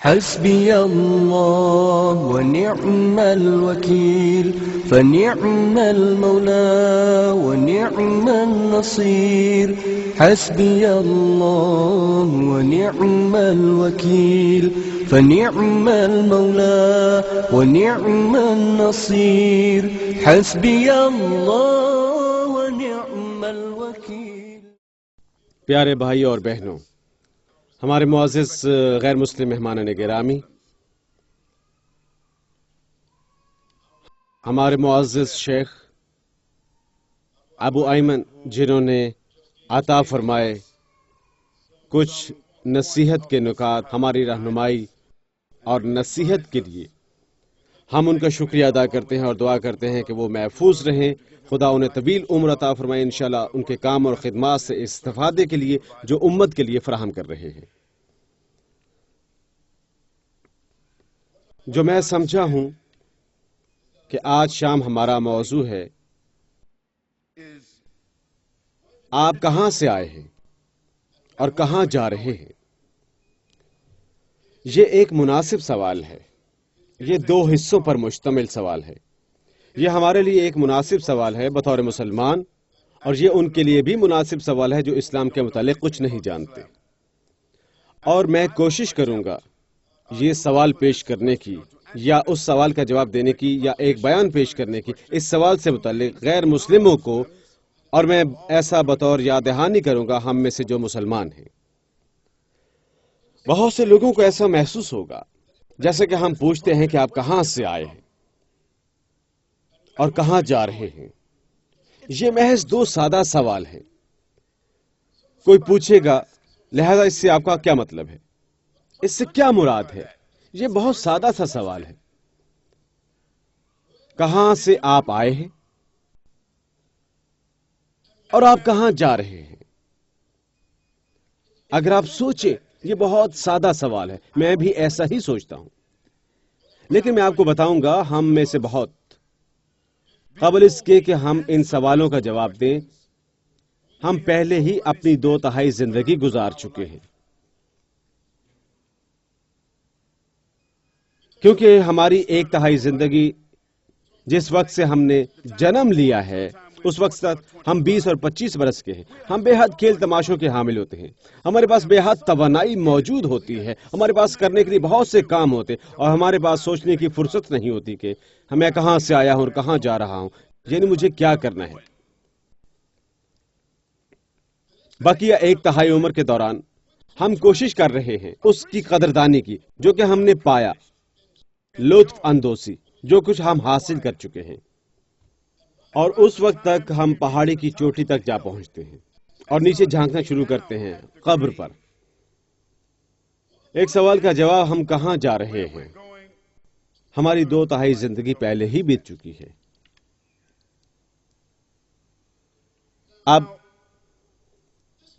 حسبي الله ونعم الوكيل فنعم المولى ونعم النصير حسبي الله ونعم الوكيل فنعم المولى ونعم النصير حسبي الله ونعم الوكيل۔ پیارے بھائیوں اور بہنوں، ہمارے معزز غیر مسلم مہمانان گرامی، ہمارے معزز شیخ ابو ایمن جنہوں نے عطا فرمائے کچھ نصیحت کے نکات ہماری رہنمائی اور نصیحت کے لیے، ہم ان کا شکریہ ادا کرتے ہیں اور دعا کرتے ہیں کہ وہ محفوظ رہیں، خدا انہیں طویل عمر عطا فرمائے انشاءاللہ ان کے کام اور خدمات سے استفادے کے لیے جو امت کے لیے فراہم کر رہے ہیں۔ جو میں سمجھا ہوں کہ آج شام ہمارا موضوع ہے، آپ کہاں سے آئے ہیں اور کہاں جا رہے ہیں؟ یہ ایک مناسب سوال ہے، یہ دو حصوں پر مشتمل سوال ہے۔ یہ ہمارے لیے ایک مناسب سوال ہے بطور مسلمان، اور یہ ان کے لیے بھی مناسب سوال ہے جو اسلام کے متعلق کچھ نہیں جانتے۔ اور میں کوشش کروں گا یہ سوال پیش کرنے کی یا اس سوال کا جواب دینے کی یا ایک بیان پیش کرنے کی اس سوال سے متعلق غیر مسلموں کو، اور میں ایسا بطور یاد دہانی کروں گا ہم میں سے جو مسلمان ہیں۔ بہت سے لوگوں کو ایسا محسوس ہوگا جیسے کہ ہم پوچھتے ہیں کہ آپ کہاں سے آئے ہیں اور کہاں جا رہے ہیں۔ یہ محض دو سادہ سوال ہیں۔ کوئی پوچھے گا لہذا اس سے آپ کا کیا مطلب ہے، اس سے کیا مراد ہے؟ یہ بہت سادہ سا سوال ہے۔ کہاں سے آپ آئے ہیں اور آپ کہاں جا رہے ہیں؟ اگر آپ سوچیں، یہ بہت سادہ سوال ہے، میں بھی ایسا ہی سوچتا ہوں، لیکن میں آپ کو بتاؤں گا ہم میں سے بہت قبل اس کے کہ ہم ان سوالوں کا جواب دیں، ہم پہلے ہی اپنی 2/3 زندگی گزار چکے ہیں، کیونکہ ہماری 1/3 زندگی جس وقت سے ہم نے جنم لیا ہے اس وقت تک ہم 20 اور 25 برس کے ہیں۔ ہم بے حد کھیل تماشوں کے حامل ہوتے ہیں، ہمارے پاس بے حد توانائی موجود ہوتی ہے، ہمارے پاس کرنے کے لیے بہت سے کام ہوتے، اور ہمارے پاس سوچنے کی فرصت نہیں ہوتی کہ میں کہاں سے آیا ہوں اور کہاں جا رہا ہوں، یعنی مجھے کیا کرنا ہے۔ بقیہ 1/3 عمر کے دوران ہم کوشش کر رہے ہیں اس کی قدردانی کی جو کہ ہم نے پایا، لطف اندوزی جو کچھ ہم حاصل کر چکے ہیں، اور اس وقت تک ہم پہاڑی کی چوٹی تک جا پہنچتے ہیں اور نیچے جھانکنا شروع کرتے ہیں قبر پر۔ ایک سوال کا جواب، ہم کہاں جا رہے ہیں؟ ہماری 2/3 زندگی پہلے ہی بیت چکی ہے۔ اب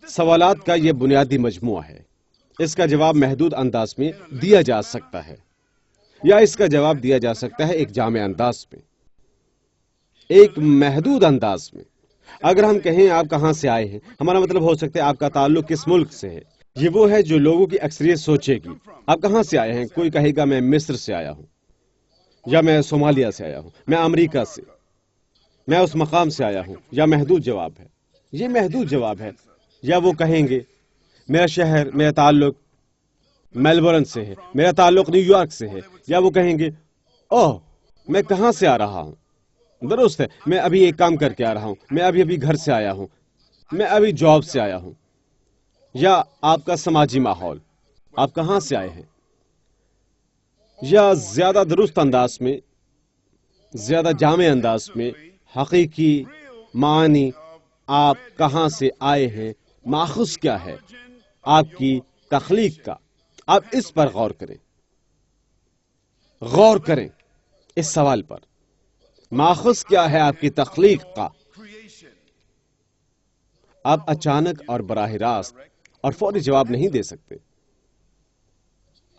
سوالات کا یہ بنیادی مجموعہ ہے، اس کا جواب محدود انداز میں دیا جا سکتا ہے، یا اس کا جواب دیا جا سکتا ہے ایک جامع انداز میں، ایک محدود انداز میں۔ اگر ہم کہیں آپ کہاں سے آئے ہیں، ہمارا مطلب ہو سکتا ہے آپ کا تعلق کس ملک سے ہے۔ یہ وہ ہے جو لوگوں کی اکثریت سوچے گی۔ آپ کہاں سے آئے ہیں؟ کوئی کہے گا میں مصر سے آیا ہوں، یا میں صومالیہ سے آیا ہوں، میں امریکہ سے، میں اس مقام سے آیا ہوں، یا محدود جواب ہے، یہ محدود جواب ہے۔ یا وہ کہیں گے میرا شہر، میرا تعلق میلبورن سے ہے، میرا تعلق نیو یارک سے ہے، یا وہ کہیں گے اوہ میں کہاں سے آ رہا ہوں، درست ہے میں ابھی ایک کام کر کے آ رہا ہوں، میں ابھی گھر سے آیا ہوں، میں ابھی جاب سے آیا ہوں۔ یا آپ کا سماجی ماحول، آپ کہاں سے آئے ہیں؟ یا زیادہ درست انداز میں، زیادہ جامع انداز میں، حقیقی معنی آپ کہاں سے آئے ہیں ماخذ کیا ہے آپ کی تخلیق کا؟ آپ اس پر غور کریں اس سوال پر، ماخذ کیا ہے آپ کی تخلیق کا؟ آپ اچانک اور براہ راست اور فوری جواب نہیں دے سکتے۔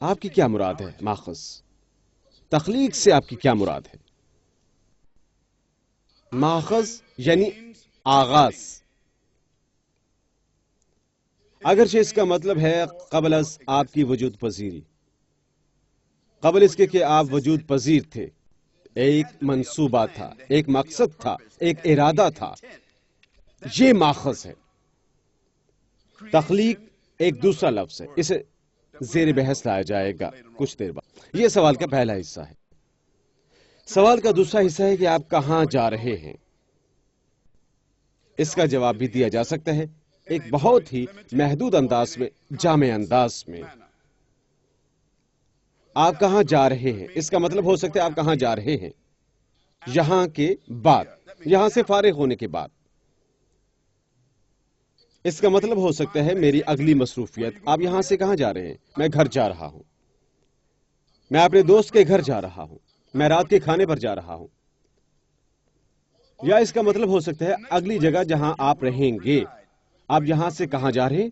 آپ کی کیا مراد ہے ماخذ؟ تخلیق سے آپ کی کیا مراد ہے؟ ماخذ یعنی آغاز، اگرچہ اس کا مطلب ہے قبل از آپ کی وجود پذیری، قبل اس کے کہ آپ وجود پذیر تھے، ایک منصوبہ تھا، ایک مقصد تھا، ایک ارادہ تھا. یہ ماخذ ہے. تخلیق ایک دوسرا لفظ ہے، اسے زیر بحث لایا جائے گا کچھ دیر بعد. یہ سوال کا پہلا حصہ ہے. سوال کا دوسرا حصہ ہے کہ آپ کہاں جا رہے ہیں. اس کا جواب بھی دیا جا سکتا ہے ایک بہت ہی محدود انداز میں، جامع انداز میں. آپ کہاں جا رہے ہیں، اس کا مطلب ہو سکتا ہے آپ کہاں جا رہے ہیں یہاں کے بعد، یہاں سے فارغ ہونے کے بعد. اس کا مطلب ہو سکتا ہے میری اگلی مصروفیت. آپ یہاں سے کہاں جا رہے ہیں؟ میں گھر جا رہا ہوں، میں اپنے دوست کے گھر جا رہا ہوں، میں رات کے کھانے پر جا رہا ہوں. یا اس کا مطلب ہو سکتا ہے اگلی جگہ جہاں آپ رہیں گے. آپ یہاں سے کہاں جا رہے ہیں؟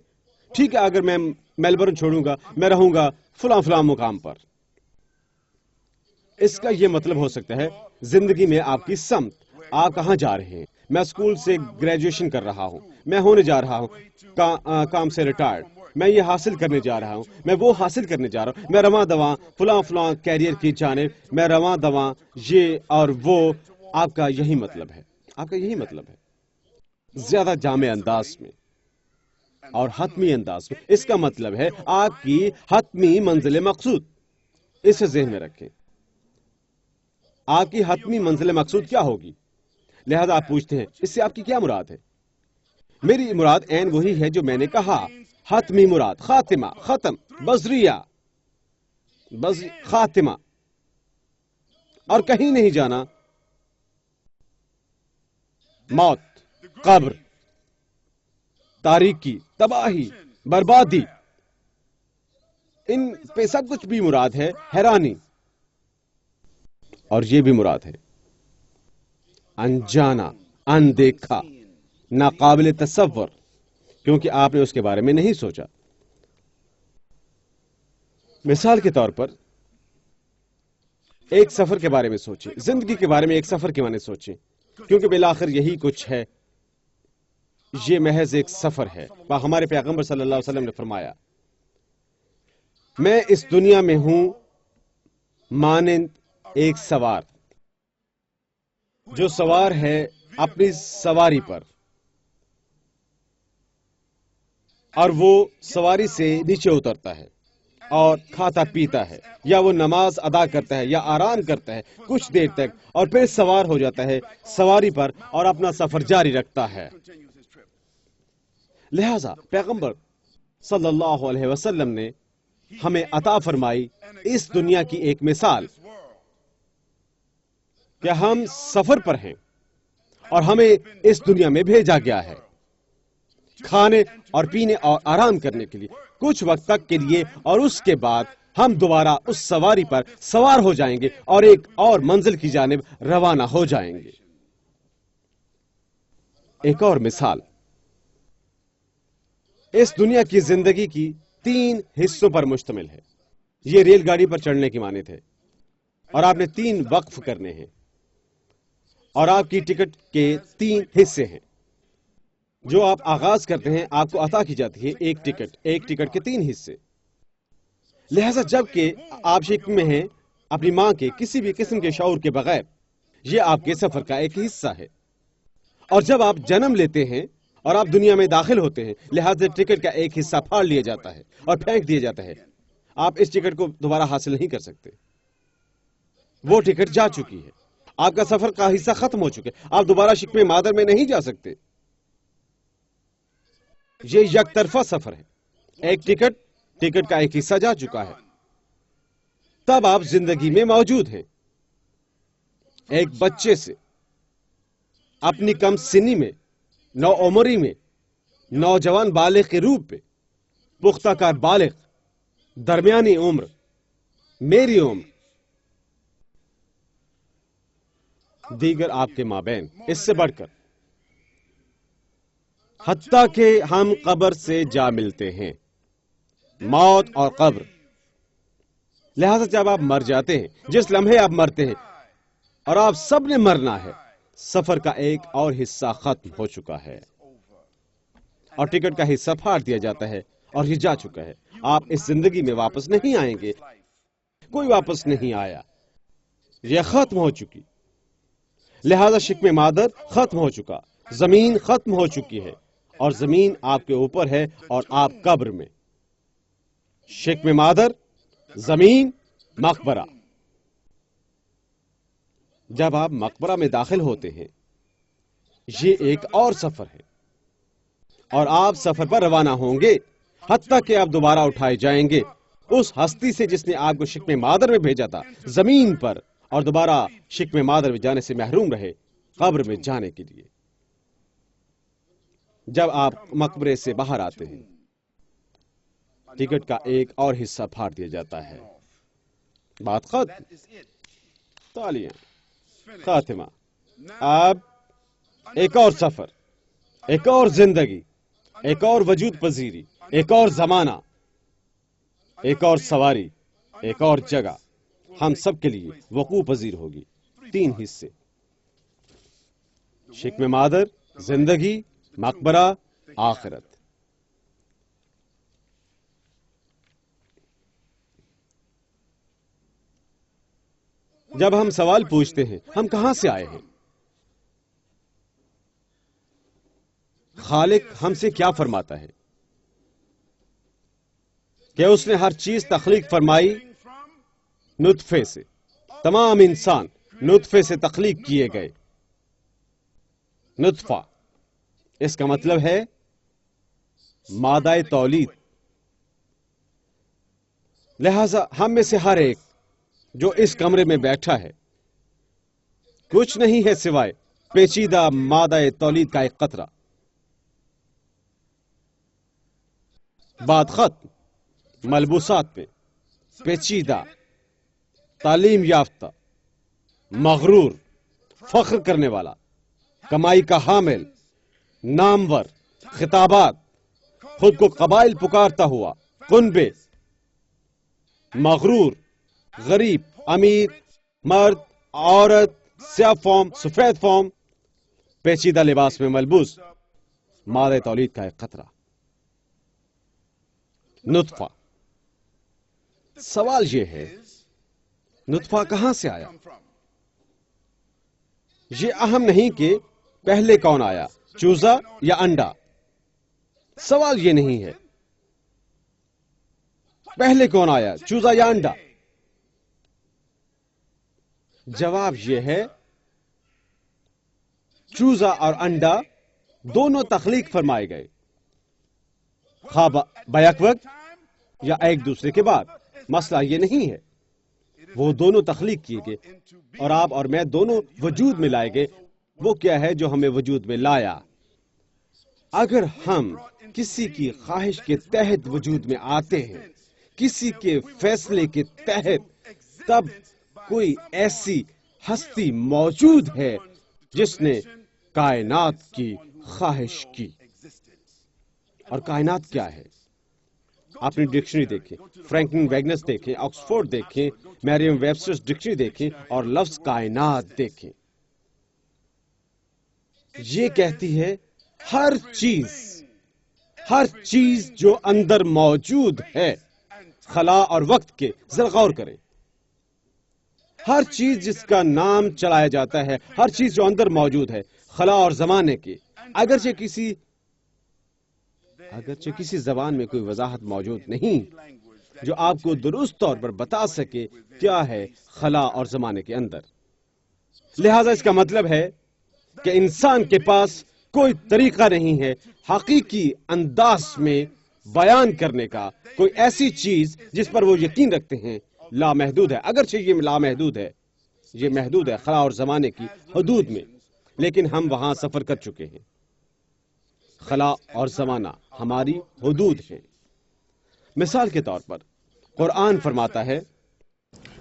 ٹھیک ہے، اگر میں میلبرن چھوڑوں گا، میں رہوں گا فلاں فلاں مقام پر. اس کا یہ مطلب ہو سکتا ہے زندگی میں آپ کی سمت. آپ کہاں جا رہے ہیں؟ میں اسکول سے گریجویشن کر رہا ہوں، میں ہونے جا رہا ہوں کام سے ریٹائرڈ، میں یہ حاصل کرنے جا رہا ہوں، میں وہ حاصل کرنے جا رہا ہوں، میں رواں دواں فلاں فلاں کیریئر کی جانب میں رواں دواں. یہ اور وہ آپ کا یہی مطلب ہے، آپ کا یہی مطلب ہے زیادہ جامع انداز میں اور حتمی انداز میں. اس کا مطلب ہے آپ کی حتمی منزل مقصود. اسے ذہن میں رکھیں. آپ کی حتمی منزل مقصود کیا ہوگی؟ لہذا آپ پوچھتے ہیں اس سے آپ کی کیا مراد ہے؟ میری مراد عین وہی ہے جو میں نے کہا. حتمی مراد خاتمہ، ختم، بذریعہ، خاتمہ، اور کہیں نہیں جانا. موت، قبر، تاریکی، تباہی، بربادی، ان پہ سب کچھ بھی مراد ہے. حیرانی، اور یہ بھی مراد ہے انجانا، اندیکھا، ناقابل تصور، کیونکہ آپ نے اس کے بارے میں نہیں سوچا. مثال کے طور پر ایک سفر کے بارے میں سوچیں، زندگی کے بارے میں ایک سفر کے معنی سوچیں، کیونکہ بالآخر یہی کچھ ہے. یہ محض ایک سفر ہے. ہمارے پیغمبر صلی اللہ علیہ وسلم نے فرمایا میں اس دنیا میں ہوں مانند ایک سوار جو سوار ہے اپنی سواری پر، اور وہ سواری سے نیچے اترتا ہے اور کھاتا پیتا ہے، یا وہ نماز ادا کرتا ہے یا آرام کرتا ہے کچھ دیر تک، اور پھر سوار ہو جاتا ہے سواری پر اور اپنا سفر جاری رکھتا ہے. لہذا پیغمبر صلی اللہ علیہ وسلم نے ہمیں عطا فرمائی اس دنیا کی ایک مثال کہ ہم سفر پر ہیں اور ہمیں اس دنیا میں بھیجا گیا ہے کھانے اور پینے اور آرام کرنے کے لیے کچھ وقت تک کے لیے، اور اس کے بعد ہم دوبارہ اس سواری پر سوار ہو جائیں گے اور ایک اور منزل کی جانب روانہ ہو جائیں گے. ایک اور مثال، اس دنیا کی زندگی کی 3 حصوں پر مشتمل ہے. یہ ریل گاڑی پر چڑھنے کی مانند ہے، اور آپ نے 3 وقف کرنے ہیں، اور آپ کی ٹکٹ کے 3 حصے ہیں جو آپ آغاز کرتے ہیں. آپ کو عطا کی جاتی ہے ایک ٹکٹ کے 3 حصے. لہذا جب کہ آپ شکم میں ہیں اپنی ماں کے کسی بھی قسم کے شعور کے بغیر، یہ آپ کے سفر کا ایک حصہ ہے. اور جب آپ جنم لیتے ہیں اور آپ دنیا میں داخل ہوتے ہیں، لہذا ٹکٹ کا ایک حصہ پھاڑ لیا جاتا ہے اور پھینک دیا جاتا ہے. آپ اس ٹکٹ کو دوبارہ حاصل نہیں کر سکتے، وہ ٹکٹ جا چکی ہے. آپ کا سفر کا حصہ ختم ہو چکے، آپ دوبارہ شکم مادر میں نہیں جا سکتے. یہ یک طرفہ سفر ہے. ایک ٹکٹ کا ایک حصہ جا چکا ہے. تب آپ زندگی میں موجود ہیں. ایک بچے سے اپنی کم سنی میں، نو عمری میں، نوجوان بالغ کے روپ پہ، پختہ کار بالغ، درمیانی عمر، میری عمر، دیگر آپ کے مابین، اس سے بڑھ کر حتیٰ کہ ہم قبر سے جا ملتے ہیں، موت اور قبر. لہذا جب آپ مر جاتے ہیں، جس لمحے آپ مرتے ہیں، اور آپ سب نے مرنا ہے، سفر کا ایک اور حصہ ختم ہو چکا ہے اور ٹکٹ کا حصہ پھاڑ دیا جاتا ہے اور یہ جا چکا ہے. آپ اس زندگی میں واپس نہیں آئیں گے. کوئی واپس نہیں آیا، یہ ختم ہو چکی۔ لہذا شکم مادر ختم ہو چکا، زمین ختم ہو چکی ہے، اور زمین آپ کے اوپر ہے اور آپ قبر میں۔ شکم مادر، زمین، مقبرہ۔ جب آپ مقبرہ میں داخل ہوتے ہیں، یہ ایک اور سفر ہے، اور آپ سفر پر روانہ ہوں گے، حتیٰ کہ آپ دوبارہ اٹھائے جائیں گے اس ہستی سے جس نے آپ کو شکم مادر میں بھیجا تھا زمین پر، اور دوبارہ شکم مادر میں جانے سے محروم رہے قبر میں جانے کے لیے۔ جب آپ مقبرے سے باہر آتے ہیں، ٹکٹ کا ایک اور حصہ پھاڑ دیا جاتا ہے۔ بات ختم، تالیاں، خاتمہ۔ اب ایک اور سفر، ایک اور زندگی، ایک اور وجود پذیری، ایک اور زمانہ، ایک اور سواری، ایک اور جگہ ہم سب کے لیے وقوع پذیر ہوگی۔ 3 حصے: شکم مادر، زندگی، مقبرہ، آخرت۔ جب ہم سوال پوچھتے ہیں ہم کہاں سے آئے ہیں، خالق ہم سے کیا فرماتا ہے کہ اس نے ہر چیز تخلیق فرمائی نطفے سے۔ تمام انسان نطفے سے تخلیق کیے گئے۔ نطفہ، اس کا مطلب ہے مادہ تولید۔ لہذا ہم میں سے ہر ایک جو اس کمرے میں بیٹھا ہے کچھ نہیں ہے سوائے پیچیدہ مادہ تولید کا ایک قطرہ۔ بات ختم۔ ملبوسات میں پیچیدہ، تعلیم یافتہ، مغرور، فخر کرنے والا، کمائی کا حامل، نامور، خطابات، خود کو قبائل پکارتا ہوا، کنبے، مغرور، غریب، امیر، مرد، عورت، سیاہ فام، سفید فام، پیچیدہ لباس میں ملبوس، مادہ تولید کا ایک قطرہ، نطفہ۔ سوال یہ ہے نطفہ کہاں سے آیا؟ یہ اہم نہیں کہ پہلے کون آیا، چوزا یا انڈا۔ سوال یہ نہیں ہے پہلے کون آیا، چوزا یا انڈا۔ جواب یہ ہے چوزا اور انڈا دونوں تخلیق فرمائے گئے، خواہ بیک وقت یا ایک دوسرے کے بعد۔ مسئلہ یہ نہیں ہے، وہ دونوں تخلیق کیے گئے اور آپ اور میں دونوں وجود میں لائے گئے۔ وہ کیا ہے جو ہمیں وجود میں لایا؟ اگر ہم کسی کی خواہش کے تحت وجود میں آتے ہیں، کسی کے فیصلے کے تحت، تب کوئی ایسی ہستی موجود ہے جس نے کائنات کی خواہش کی۔ اور کائنات کیا ہے؟ اپنی ڈکشنری دیکھیں، فرینکلن ویگنس دیکھیں، آکسفورڈ دیکھیں، مریم ویبسٹرز ڈکشنری دیکھیں اور لفظ کائنات دیکھیں۔ یہ کہتی ہے ہر چیز جو اندر موجود ہے، خلا اور وقت کے، ذرا غور کریں، ہر چیز جس کا نام چلایا جاتا ہے، ہر چیز جو اندر موجود ہے، خلا اور زمانے کے، اگرچہ کسی زبان میں کوئی وضاحت موجود نہیں جو آپ کو درست طور پر بتا سکے کیا ہے خلا اور زمانے کے اندر۔ لہذا اس کا مطلب ہے کہ انسان کے پاس کوئی طریقہ نہیں ہے حقیقی انداز میں بیان کرنے کا، کوئی ایسی چیز جس پر وہ یقین رکھتے ہیں لامحدود ہے۔ اگرچہ یہ لامحدود ہے، یہ محدود ہے خلا اور زمانے کی حدود میں، لیکن ہم وہاں سفر کر چکے ہیں۔ خلا اور زمانہ ہماری حدود ہے۔ مثال کے طور پر قرآن فرماتا ہے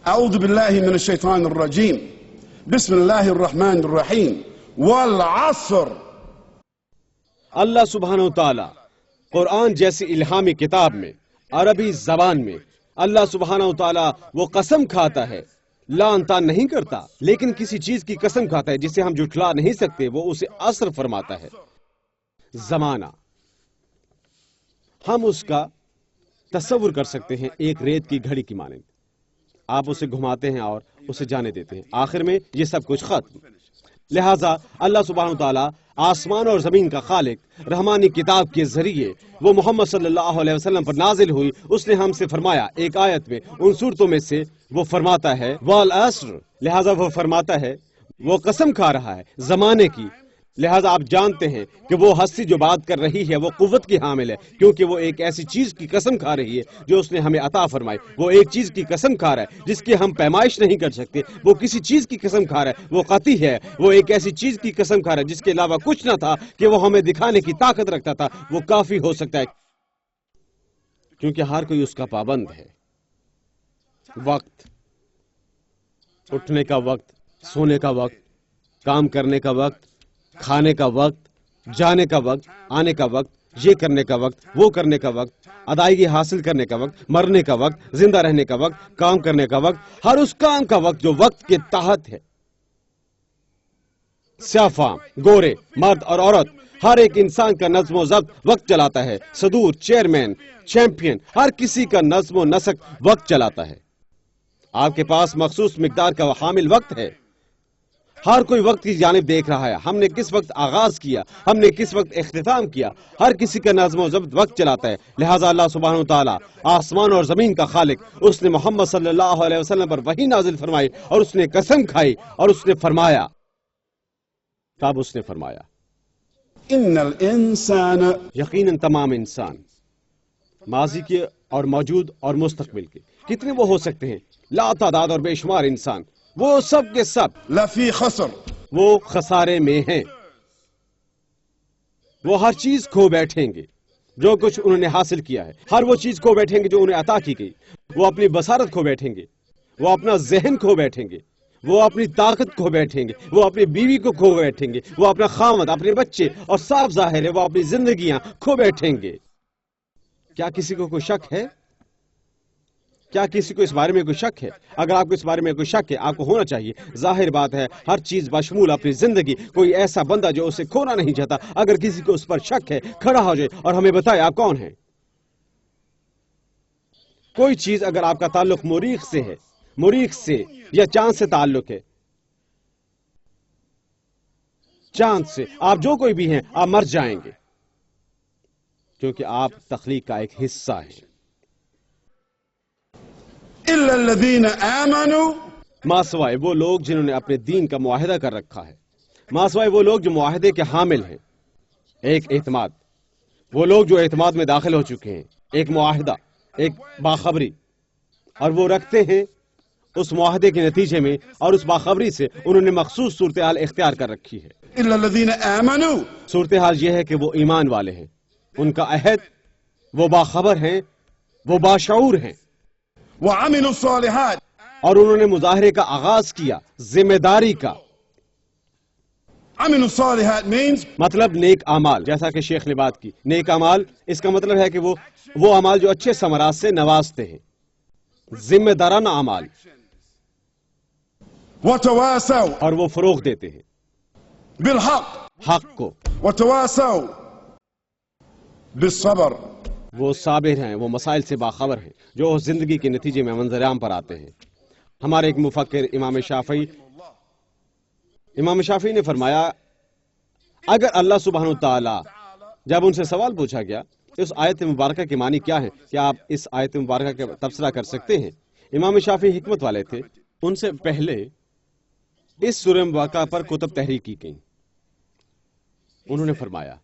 اعوذ باللہ من الشیطان الرجیم بسم اللہ الرحمن الرحیم والعصر۔ اللہ سبحانہ و تعالی قرآن جیسی الہامی کتاب میں عربی زبان میں اللہ سبحانہ و تعالی وہ قسم کھاتا ہے، لان تان نہیں کرتا، لیکن کسی چیز کی قسم کھاتا ہے جسے ہم جھٹلا نہیں سکتے، وہ اسے عصر فرماتا ہے۔ زمانہ ہم اس کا تصور کر سکتے ہیں ایک ریت کی گھڑی کی مانند۔ آپ اسے گھماتے ہیں اور اسے جانے دیتے ہیں، آخر میں یہ سب کچھ ختم۔ لہٰذا اللہ سبحانہ تعالیٰ آسمان اور زمین کا خالق رحمانی کتاب کے ذریعے وہ محمد صلی اللہ علیہ وسلم پر نازل ہوئی، اس نے ہم سے فرمایا ایک آیت میں، ان صورتوں میں سے وہ فرماتا ہے والعصر، لہٰذا وہ فرماتا ہے، وہ قسم کھا رہا ہے زمانے کی، لہٰذا آپ جانتے ہیں کہ وہ ہستی جو بات کر رہی ہے وہ قوت کی حامل ہے، کیونکہ وہ ایک ایسی چیز کی قسم کھا رہی ہے جو اس نے ہمیں عطا فرمائی۔ وہ ایک چیز کی قسم کھا رہا ہے جس کی ہم پیمائش نہیں کر سکتے، وہ کسی چیز کی قسم کھا رہا ہے، وہ قطعی ہے، وہ ایک ایسی چیز کی قسم کھا رہا ہے جس کے علاوہ کچھ نہ تھا کہ وہ ہمیں دکھانے کی طاقت رکھتا تھا، وہ کافی ہو سکتا ہے کیونکہ ہر کوئی اس کا پابند ہے۔ وقت، اٹھنے کا وقت، سونے کا وقت، کام کرنے کا وقت، کھانے کا وقت، جانے کا وقت، آنے کا وقت، یہ کرنے کا وقت، وہ کرنے کا وقت، ادائیگی حاصل کرنے کا وقت، مرنے کا وقت، زندہ رہنے کا وقت، کام کرنے کا وقت، ہر اس کام کا وقت جو وقت کے تحت ہے۔ سیاہ فام، گورے، مرد اور عورت، ہر ایک انسان کا نظم و ضبط وقت چلاتا ہے، صدور، چیئرمین، چیمپئن، ہر کسی کا نظم و نسق وقت چلاتا ہے۔ آپ کے پاس مخصوص مقدار کا حامل وقت ہے، ہر کوئی وقت کی جانب دیکھ رہا ہے، ہم نے کس وقت آغاز کیا، ہم نے کس وقت اختتام کیا، ہر کسی کا نظم و ضبط وقت چلاتا ہے۔ لہٰذا اللہ سبحانہ تعالیٰ آسمان اور زمین کا خالق، اس نے محمد صلی اللہ علیہ وسلم پر وحی نازل فرمائی اور اس نے قسم کھائی اور اس نے فرمایا، تب اس نے فرمایا إن الإنسان یقیناً تمام انسان، ماضی کے اور موجود اور مستقبل کے، کتنے وہ ہو سکتے ہیں، لا تعداد اور بے شمار انسان، وہ سب کے سب لفي خسر، وہ خسارے میں ہیں، وہ ہر چیز کھو بیٹھیں گے جو کچھ انہوں نے حاصل کیا ہے، ہر وہ چیز کھو بیٹھیں گے جو انہیں عطا کی گئی، وہ اپنی بصارت کھو بیٹھیں گے، وہ اپنا ذہن کھو بیٹھیں گے، وہ اپنی طاقت کھو بیٹھیں گے، وہ اپنی بیوی کو کھو بیٹھیں گے، وہ اپنا خاوند، اپنے بچے، اور صاف ظاہر ہے وہ اپنی زندگیاں کھو بیٹھیں گے۔ کیا کسی کو کوئی شک ہے؟ کیا کسی کو اس بارے میں کوئی شک ہے؟ اگر آپ کو اس بارے میں کوئی شک ہے، آپ کو ہونا چاہیے۔ ظاہر بات ہے ہر چیز بشمول اپنی زندگی، کوئی ایسا بندہ جو اسے کھونا نہیں چاہتا، اگر کسی کو اس پر شک ہے کھڑا ہو جائے اور ہمیں بتائے آپ کون ہیں۔ کوئی چیز اگر آپ کا تعلق مریخ سے ہے، مریخ سے یا چاند سے تعلق ہے، چاند سے، آپ جو کوئی بھی ہیں آپ مر جائیں گے، کیونکہ آپ تخلیق کا ایک حصہ ہیں۔ إلا الذين آمنوا، ماں سوائے وہ لوگ جنہوں نے اپنے دین کا معاہدہ کر رکھا ہے، ماں سوائے وہ لوگ جو معاہدے کے حامل ہیں، ایک اعتماد، وہ لوگ جو اعتماد میں داخل ہو چکے ہیں، ایک معاہدہ، ایک باخبری، اور وہ رکھتے ہیں اس معاہدے کے نتیجے میں اور اس باخبری سے انہوں نے مخصوص صورتحال اختیار کر رکھی ہے۔ إلا الذين آمنوا صورتحال یہ ہے کہ وہ ایمان والے ہیں، ان کا عہد، وہ باخبر ہیں، وہ باشعور ہیں، وعملوا الصالحات. اور انہوں نے مظاہرے کا آغاز کیا ذمہ داری کا۔ عملوا الصالحات means مطلب نیک اعمال، جیسا کہ شیخ نے بات کی، نیک اعمال اس کا مطلب ہے کہ وہ اعمال جو اچھے ثمرات سے نوازتے ہیں، ذمہ دارانہ اعمال، وتواسوا اور وہ فروغ دیتے ہیں بالحق حق کو، وتواسوا بالصبر. وہ صابر ہیں، وہ مسائل سے باخبر ہیں جو زندگی کے نتیجے میں منظر عام پر آتے ہیں۔ ہمارے ایک مفکر امام شافعی نے فرمایا، اگر اللہ سبحانہ تعالی، جب ان سے سوال پوچھا گیا اس آیت مبارکہ کے معنی کیا ہے، کیا آپ اس آیت مبارکہ کا تبصرہ کر سکتے ہیں؟ امام شافعی حکمت والے تھے، ان سے پہلے اس سورہ مبارکہ پر کتب تحریر کی گئیں۔ انہوں نے فرمایا،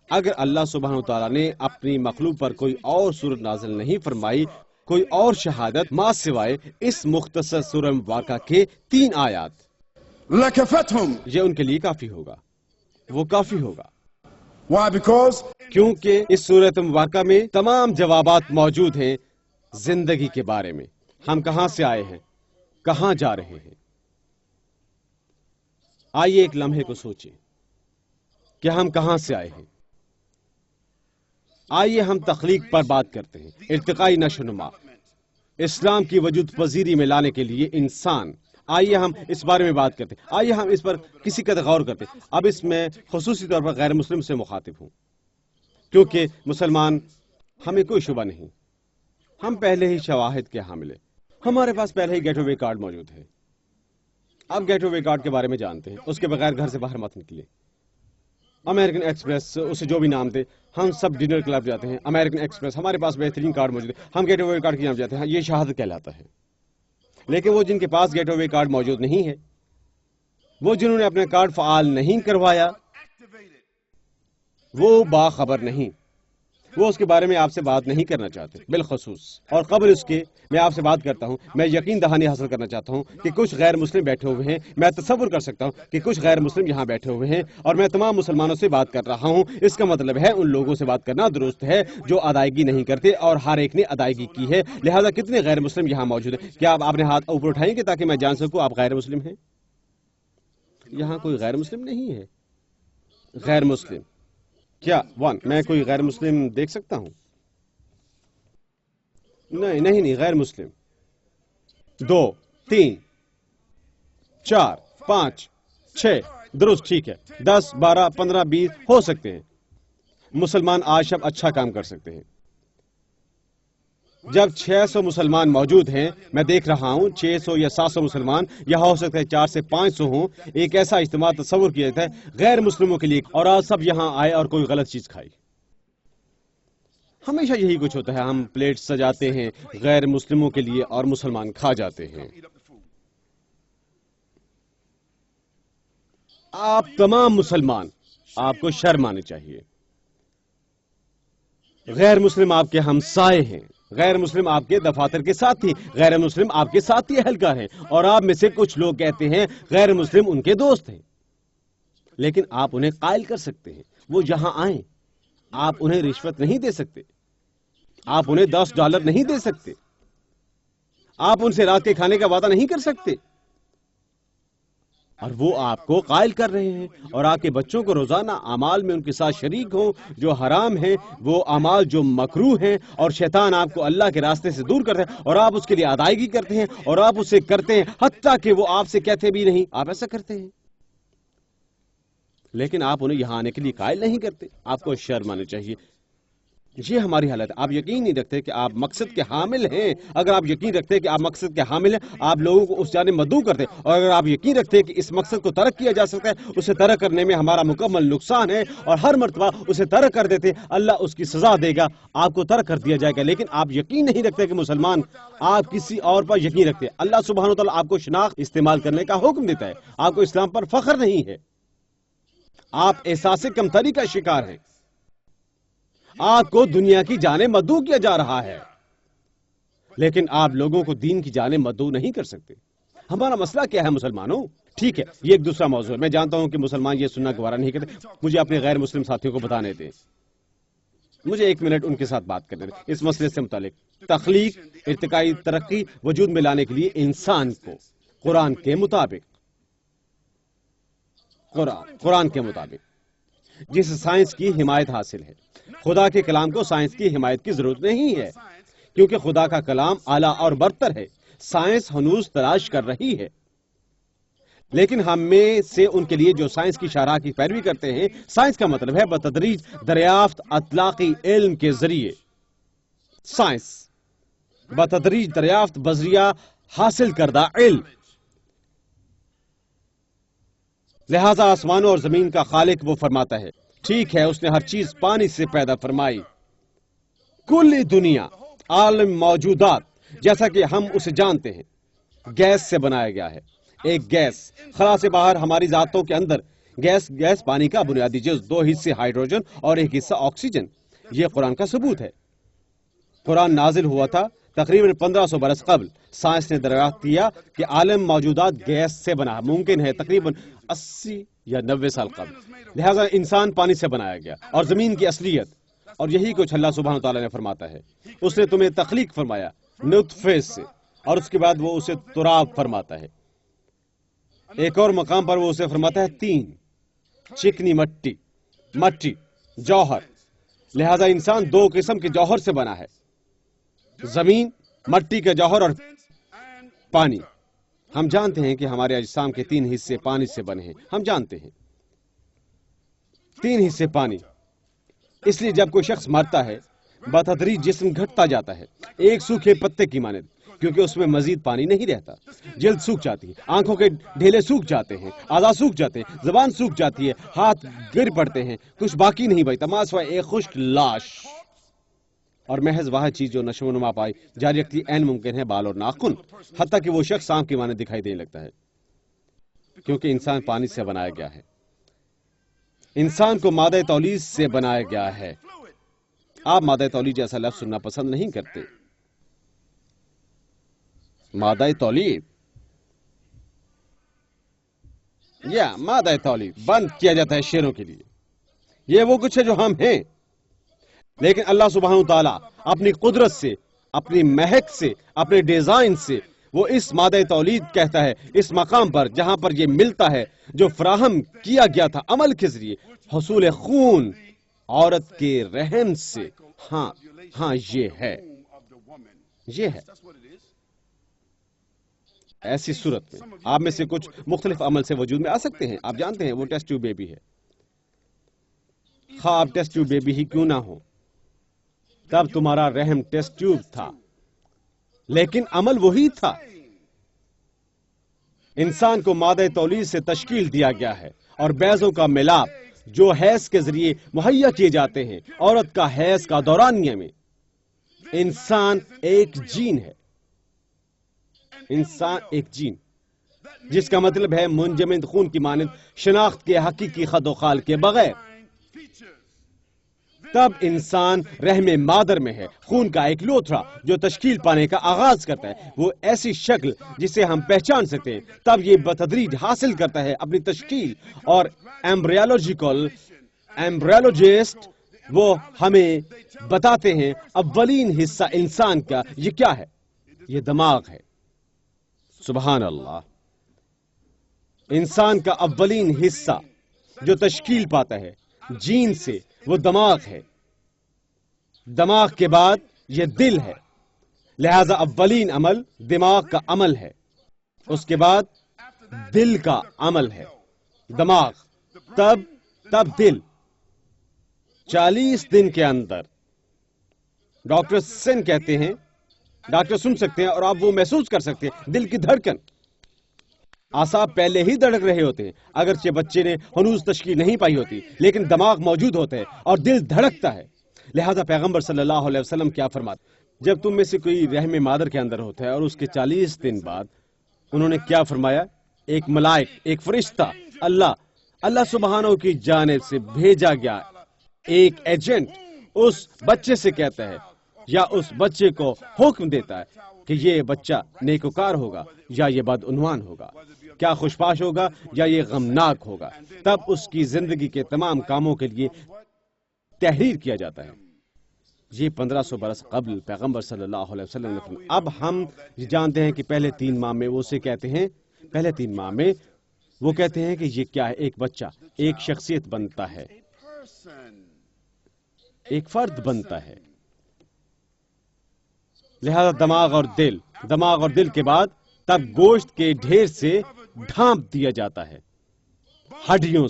اگر اللہ سبحانہ تعالیٰ نے اپنی مخلوق پر کوئی اور سورت نازل نہیں فرمائی، کوئی اور شہادت ماں سوائے اس مختصر سورہ مبارکہ کے 3 آیات، لكفتهم. یہ ان کے لیے کافی ہوگا، وہ کافی ہوگا، Why? Because کیونکہ اس سورۃ مبارکہ میں تمام جوابات موجود ہیں زندگی کے بارے میں، ہم کہاں سے آئے ہیں، کہاں جا رہے ہیں۔ آئیے ایک لمحے کو سوچیں کہ ہم کہاں سے آئے ہیں۔ آئیے ہم تخلیق پر بات کرتے ہیں، ارتقائی نشو و نما، اسلام کی وجود پذیری میں لانے کے لیے انسان، آئیے ہم اس بارے میں بات کرتے ہیں، آئیے ہم اس پر کسی قدر غور کرتے ہیں۔ اب اس میں خصوصی طور پر غیر مسلم سے مخاطب ہوں، کیونکہ مسلمان ہمیں کوئی شبہ نہیں، ہم پہلے ہی شواہد کے حامل ہیں، ہمارے پاس پہلے ہی گیٹ اوے کارڈ موجود ہے. آپ گیٹ اوے کارڈ کے بارے میں جانتے ہیں. اس کے بغیر گھر سے باہر مت نکلے. امریکن ایکسپریس، اسے جو بھی نام دے، ہم سب ڈنر کلب جاتے ہیں. امریکن ایکسپریس، ہمارے پاس بہترین کارڈ موجود ہے. ہم گیٹ اوے کارڈ کے نام جاتے ہیں. یہ شہادت کہلاتا ہے. لیکن وہ جن کے پاس گیٹ اوے کارڈ موجود نہیں ہے، وہ جنہوں نے اپنا کارڈ فعال نہیں کروایا، وہ باخبر نہیں. وہ اس کے بارے میں آپ سے بات نہیں کرنا چاہتے بالخصوص. اور قبل اس کے میں آپ سے بات کرتا ہوں. میں یقین دہانی حاصل کرنا چاہتا ہوں کہ کچھ غیر مسلم بیٹھے ہوئے ہیں. میں تصور کر سکتا ہوں کہ کچھ غیر مسلم یہاں بیٹھے ہوئے ہیں اور میں تمام مسلمانوں سے بات کر رہا ہوں. اس کا مطلب ہے ان لوگوں سے بات کرنا درست ہے جو ادائیگی نہیں کرتے، اور ہر ایک نے ادائیگی کی ہے. لہذا کتنے غیر مسلم یہاں موجود ہیں؟ کیا آپ اپنے ہاتھ اوپر اٹھائیں گے تاکہ میں جان سکوں آپ غیر مسلم ہیں؟ یہاں کوئی غیر مسلم نہیں ہے. غیر مسلم کیا؟ میں کوئی غیر مسلم دیکھ سکتا ہوں؟ نہیں، غیر مسلم. 2 3 4 5 6 درست، ٹھیک ہے. 10 12 15 20 ہو سکتے ہیں. مسلمان آج شب اچھا کام کر سکتے ہیں. جب 600 مسلمان موجود ہیں، میں دیکھ رہا ہوں 600 یا 700 مسلمان، یہاں ہو سکتا ہے 400 سے 500 ہوں. ایک ایسا اجتماع تصور کیا جاتا ہے غیر مسلموں کے لیے، اور آج سب یہاں آئے اور کوئی غلط چیز کھائی. ہمیشہ یہی کچھ ہوتا ہے. ہم پلیٹ سجاتے ہیں غیر مسلموں کے لیے اور مسلمان کھا جاتے ہیں. آپ تمام مسلمان، آپ کو شرم آنی چاہیے. غیر مسلم آپ کے ہمسائے ہیں. غیر مسلم آپ کے دفاتر کے ساتھی. غیر مسلم آپ کے ساتھی اہلکار ہیں. اور آپ میں سے کچھ لوگ کہتے ہیں غیر مسلم ان کے دوست ہیں. لیکن آپ انہیں قائل کر سکتے ہیں وہ یہاں آئیں. آپ انہیں رشوت نہیں دے سکتے. آپ انہیں $10 نہیں دے سکتے. آپ ان سے رات کے کھانے کا وعدہ نہیں کر سکتے. اور وہ آپ کو قائل کر رہے ہیں. اور آپ کے بچوں کو روزانہ اعمال میں ان کے ساتھ شریک ہوں جو حرام ہیں، وہ اعمال جو مکروہ ہیں. اور شیطان آپ کو اللہ کے راستے سے دور کرتا ہے اور آپ اس کے لیے ادائیگی کرتے ہیں اور آپ اسے کرتے ہیں حتیٰ کہ وہ آپ سے کہتے بھی نہیں. آپ ایسا کرتے ہیں لیکن آپ انہیں یہاں آنے کے لیے قائل نہیں کرتے. آپ کو شرم آنی چاہیے. یہ ہماری حالت ہے. آپ یقین نہیں رکھتے کہ آپ مقصد کے حامل ہیں. اگر آپ یقین رکھتے کہ آپ مقصد کے حامل ہیں، آپ لوگوں کو اس جانب مدعو کرتے. اور اگر آپ یقین رکھتے کہ اس مقصد کو ترک کیا جا سکتا ہے، اسے ترک کرنے میں ہمارا مکمل نقصان ہے اور ہر مرتبہ اسے ترک کر دیتے، اللہ اس کی سزا دے گا، آپ کو ترک کر دیا جائے گا. لیکن آپ یقین نہیں رکھتے کہ مسلمان، آپ کسی اور پر یقین رکھتے. اللہ سبحانہ و تعالیٰ آپ کو شناخت استعمال کرنے کا حکم دیتا ہے. آپ کو اسلام پر فخر نہیں ہے. آپ احساس کمتری کا شکار ہیں. آپ کو دنیا کی جانب مدعو کیا جا رہا ہے، لیکن آپ لوگوں کو دین کی جانب مدعو نہیں کر سکتے. ہمارا مسئلہ کیا ہے مسلمانوں؟ ٹھیک ہے، یہ ایک دوسرا موضوع ہے. میں جانتا ہوں کہ مسلمان یہ سننا گوارا نہیں کرتے. مجھے اپنے غیر مسلم ساتھیوں کو بتانے دیں. مجھے 1 منٹ ان کے ساتھ بات کرنے دیں اس مسئلے سے متعلق. تخلیق، ارتقائی ترقی وجود میں لانے کے لیے انسان کو قرآن کے مطابق جس سائنس کی حمایت حاصل ہے. خدا کے کلام کو سائنس کی حمایت کی ضرورت نہیں ہے، کیونکہ خدا کا کلام اعلیٰ اور برتر ہے. سائنس ہنوز تلاش کر رہی ہے، لیکن ہم میں سے ان کے لیے جو سائنس کی شرح کی پیروی کرتے ہیں، سائنس کا مطلب ہے بتدریج دریافت اطلاقی علم کے ذریعے. سائنس بتدریج دریافت بذریعہ حاصل کردہ علم. لہذا آسمانوں اور زمین کا خالق وہ فرماتا ہے، ٹھیک ہے اس نے ہر چیز پانی سے پیدا فرمائی. کل دنیا، عالم موجودات جیسا کہ ہم اسے جانتے ہیں، گیس سے بنایا گیا ہے. ایک گیس خلا سے باہر ہماری ذاتوں کے اندر گیس پانی کا بنیادی جز، 2 حصے ہائیڈروجن اور 1 حصہ آکسیجن. یہ قرآن کا ثبوت ہے. قرآن نازل ہوا تھا تقریباً 1500 برس قبل. سائنس نے دریافت کیا کہ عالم موجودات گیس سے بنا. ممکن ہے تقریباً 80 یا 90 سال قبل. لہذا انسان پانی سے بنایا گیا اور زمین کی اصلیت. اور یہی کچھ اللہ سبحانہ تعالیٰ نے فرماتا ہے. اس نے تمہیں تخلیق فرمایا نطفے سے، اور اس کے بعد وہ اسے تراب فرماتا ہے. ایک اور مقام پر وہ اسے فرماتا ہے 3 چکنی مٹی جوہر. لہذا انسان 2 قسم کے جوہر سے بنا ہے، زمین، مٹی کا جوہر اور پانی. ہم جانتے ہیں کہ ہمارے اجسام کے 3 حصے پانی سے بنے ہیں. ہم جانتے ہیں 3 حصے پانی. اس لیے جب کوئی شخص مرتا ہے بتدریج جسم گھٹتا جاتا ہے، ایک سوکھے پتے کی مانند. کیونکہ اس میں مزید پانی نہیں رہتا. جلد سوکھ جاتی ہے، آنکھوں کے ڈھیلے سوکھ جاتے ہیں، اعضاء سوکھ جاتے ہیں، زبان سوکھ جاتی ہے، ہاتھ گر پڑتے ہیں، کچھ باقی نہیں بچتا ماں سوائے ایک خشک لاش. اور محض واحد چیز جو نشو و نما پائی جاری رکھتی عین ممکن ہے بال اور ناخن، حتیٰ کہ وہ شخص سانپ کی مانند دکھائی دینے لگتا ہے، کیونکہ انسان پانی سے بنایا گیا ہے. انسان کو مادہ تولید سے بنایا گیا ہے. آپ مادہ تولید جیسا لفظ سننا پسند نہیں کرتے. مادہ تولید یا مادہ تولید بند کیا جاتا ہے شیروں کے لیے. یہ وہ کچھ ہے جو ہم ہیں، لیکن اللہ سبحانہ وتعالی اپنی قدرت سے، اپنی مہک سے، اپنے ڈیزائن سے وہ اس مادہ تولید کہتا ہے اس مقام پر جہاں پر یہ ملتا ہے جو فراہم کیا گیا تھا عمل کے ذریعے، حصول خون عورت کے رحم سے. ہاں یہ ہے. ایسی صورت میں آپ میں سے کچھ مختلف عمل سے وجود میں آ سکتے ہیں. آپ جانتے ہیں وہ ٹیسٹ ٹیوب بیبی ہے. خواہ آپ ٹیسٹ ٹیوب بیبی ہی کیوں نہ ہو، تب تمہارا رحم ٹیسٹ ٹیوب تھا، لیکن عمل وہی تھا. انسان کو مادہ تولید سے تشکیل دیا گیا ہے، اور بیضوں کا ملاپ جو حیض کے ذریعے مہیا کیے جاتے ہیں. عورت کا حیض کا دورانیہ میں انسان ایک جین ہے. انسان ایک جین، جس کا مطلب ہے منجمد خون کی مانند شناخت کے حقیقی خد و خال کے بغیر. تب انسان رحم مادر میں ہے، خون کا ایک لوتھڑا جو تشکیل پانے کا آغاز کرتا ہے. وہ ایسی شکل جسے ہم پہچان سکتے ہیں. تب یہ بتدریج حاصل کرتا ہے اپنی تشکیل، اور ایمبریولوجسٹ وہ ہمیں بتاتے ہیں اولین حصہ انسان کا یہ کیا ہے. یہ دماغ ہے. سبحان اللہ. انسان کا اولین حصہ جو تشکیل پاتا ہے جین سے وہ دماغ ہے. دماغ کے بعد یہ دل ہے، لہذا اولین عمل دماغ کا عمل ہے، اس کے بعد دل کا عمل ہے. دماغ، تب دل. 40 دن کے اندر ڈاکٹر سن کہتے ہیں، ڈاکٹر سن سکتے ہیں اور آپ وہ محسوس کر سکتے ہیں دل کی دھڑکن. اعصاب پہلے ہی دھڑک رہے ہوتے ہیں، اگرچہ بچے نے ہنوز تشکیل نہیں پائی ہوتی، لیکن دماغ موجود ہوتا ہے اور دل دھڑکتا ہے. لہذا پیغمبر صلی اللہ علیہ وسلم کیا فرماتے، جب تم میں سے کوئی رحم مادر کے اندر ہوتا ہے اور اس کے 40 دن بعد انہوں نے کیا فرمایا، ایک ملائک، ایک فرشتہ، اللہ سبحانہ کی جانب سے بھیجا گیا ایک ایجنٹ اس بچے سے کہتا ہے یا اس بچے کو حکم دیتا ہے کہ یہ بچہ نیکوکار ہوگا یا یہ بدعنوان ہوگا، کیا خوشپاش ہوگا یا یہ غمناک ہوگا. تب اس کی زندگی کے تمام کاموں کے لیے تحریر کیا جاتا ہے. یہ 1500 برس قبل پیغمبر صلی اللہ علیہ وسلم نے فرمایا. اب ہم جانتے ہیں کہ پہلے 3 ماہ میں وہ اسے کہتے ہیں، پہلے 3 ماہ میں وہ کہتے ہیں کہ یہ کیا ہے، ایک بچہ، ایک شخصیت بنتا ہے، ایک فرد بنتا ہے. لہذا دماغ اور دل کے بعد تب گوشت کے ڈھیر سے ڈھانپ دیا جاتا ہے، ہڈیوں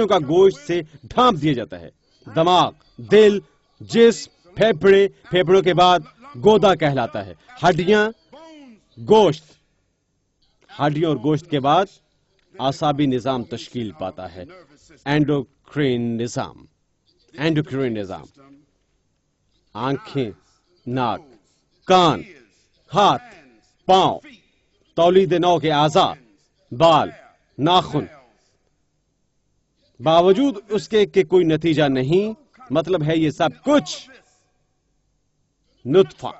کا گوشت سے ڈھانپ دیا جاتا ہے. دماغ، دل، جسم، پھیپھڑوں کے بعد گودا کہلاتا ہے. ہڈیوں اور گوشت کے بعد اعصابی نظام تشکیل پاتا ہے، اینڈوکرین نظام. آنکھیں، ناک، کان، ہاتھ، پاؤں، تولید نو کے اعضاء، بال، ناخن. باوجود اس کے کہ کوئی نتیجہ نہیں، مطلب ہے یہ سب کچھ نطفہ،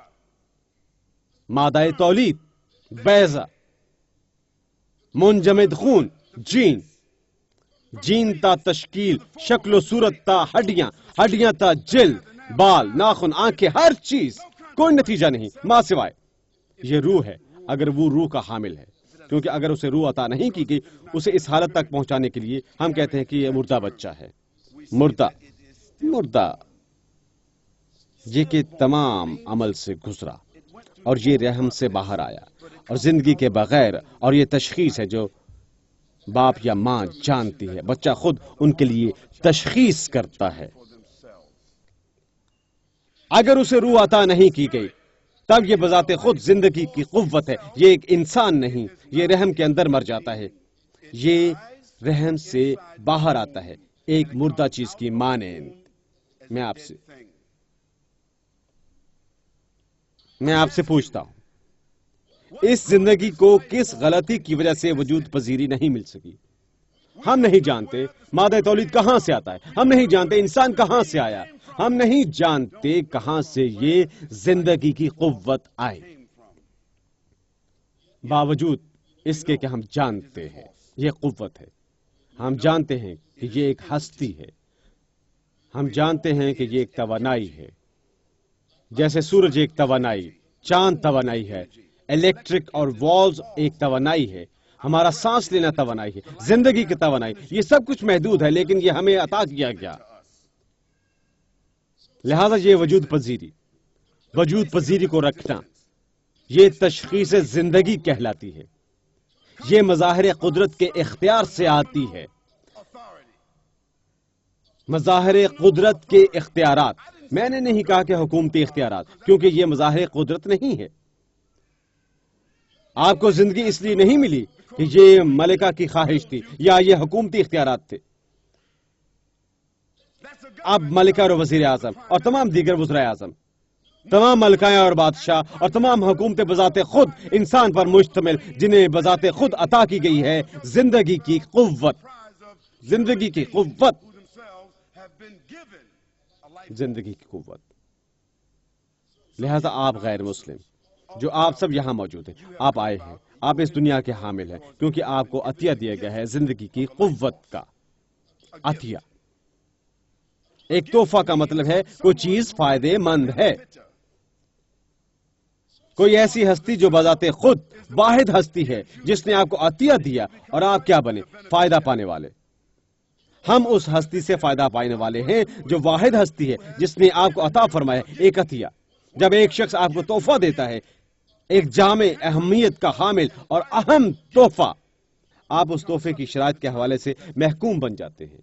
مادہ تولید، بیضہ، منجمد خون، جین تا تشکیل، شکل و صورت تا ہڈیاں تا جلد، بال، ناخن، آنکھیں، ہر چیز، کوئی نتیجہ نہیں ماں سوائے یہ روح ہے، اگر وہ روح کا حامل ہے. کیونکہ اگر اسے روح عطا نہیں کی گئی اسے اس حالت تک پہنچانے کے لیے ہم کہتے ہیں کہ یہ مردہ بچہ ہے. مردہ یہ کہ تمام عمل سے گزرا اور یہ رحم سے باہر آیا اور زندگی کے بغیر، اور یہ تشخیص ہے جو باپ یا ماں جانتی ہے، بچہ خود ان کے لیے تشخیص کرتا ہے. اگر اسے روح عطا نہیں کی گئی تب یہ بذات خود زندگی کی قوت ہے. یہ ایک انسان نہیں، یہ رحم کے اندر مر جاتا ہے، یہ رحم سے باہر آتا ہے، ایک مردہ چیز کی مانند. میں آپ سے پوچھتا ہوں، اس زندگی کو کس غلطی کی وجہ سے وجود پذیری نہیں مل سکی؟ ہم نہیں جانتے مادہ تولید کہاں سے آتا ہے، ہم نہیں جانتے انسان کہاں سے آیا، ہم نہیں جانتے کہاں سے یہ زندگی کی قوت آئی. باوجود اس کے کہ ہم جانتے ہیں یہ قوت ہے، ہم جانتے ہیں کہ یہ ایک ہستی ہے، ہم جانتے ہیں کہ یہ ایک توانائی ہے، جیسے سورج ایک توانائی، چاند توانائی ہے، الیکٹرک اور والز ایک توانائی ہے، ہمارا سانس لینا توانائی ہے، زندگی کی توانائی. یہ سب کچھ محدود ہے لیکن یہ ہمیں عطا کیا گیا. لہذا یہ وجود پذیری کو رکھنا، یہ تشخیص زندگی کہلاتی ہے. یہ مظاہر قدرت کے اختیار سے آتی ہے. مظاہر قدرت کے اختیارات، میں نے نہیں کہا کہ حکومتی اختیارات، کیونکہ یہ مظاہر قدرت نہیں ہے. آپ کو زندگی اس لیے نہیں ملی کہ یہ ملکہ کی خواہش تھی یا یہ حکومتی اختیارات تھے. اب ملکہ اور وزیر اعظم اور تمام دیگر وزرائے اعظم، تمام ملکائیں اور بادشاہ اور تمام حکومتیں بذات خود انسان پر مشتمل، جنہیں بذات خود عطا کی گئی ہے زندگی کی قوت. زندگی کی قوت، زندگی کی قوت. لہذا آپ غیر مسلم جو آپ سب یہاں موجود ہیں، آپ آئے ہیں، آپ اس دنیا کے حامل ہیں کیونکہ آپ کو عطیہ دیا گیا ہے زندگی کی قوت کا عطیہ. ایک تحفہ کا مطلب ہے کوئی چیز فائدے مند ہے، کوئی ایسی ہستی جو بذات خود واحد ہستی ہے جس نے آپ کو عطیہ دیا اور آپ کیا بنے؟ فائدہ پانے والے. ہم اس ہستی سے فائدہ پانے والے ہیں جو واحد ہستی ہے جس نے آپ کو عطا فرمایا ایک عطیہ. جب ایک شخص آپ کو تحفہ دیتا ہے، ایک جامع اہمیت کا حامل اور اہم تحفہ، آپ اس تحفے کی شرائط کے حوالے سے محکوم بن جاتے ہیں.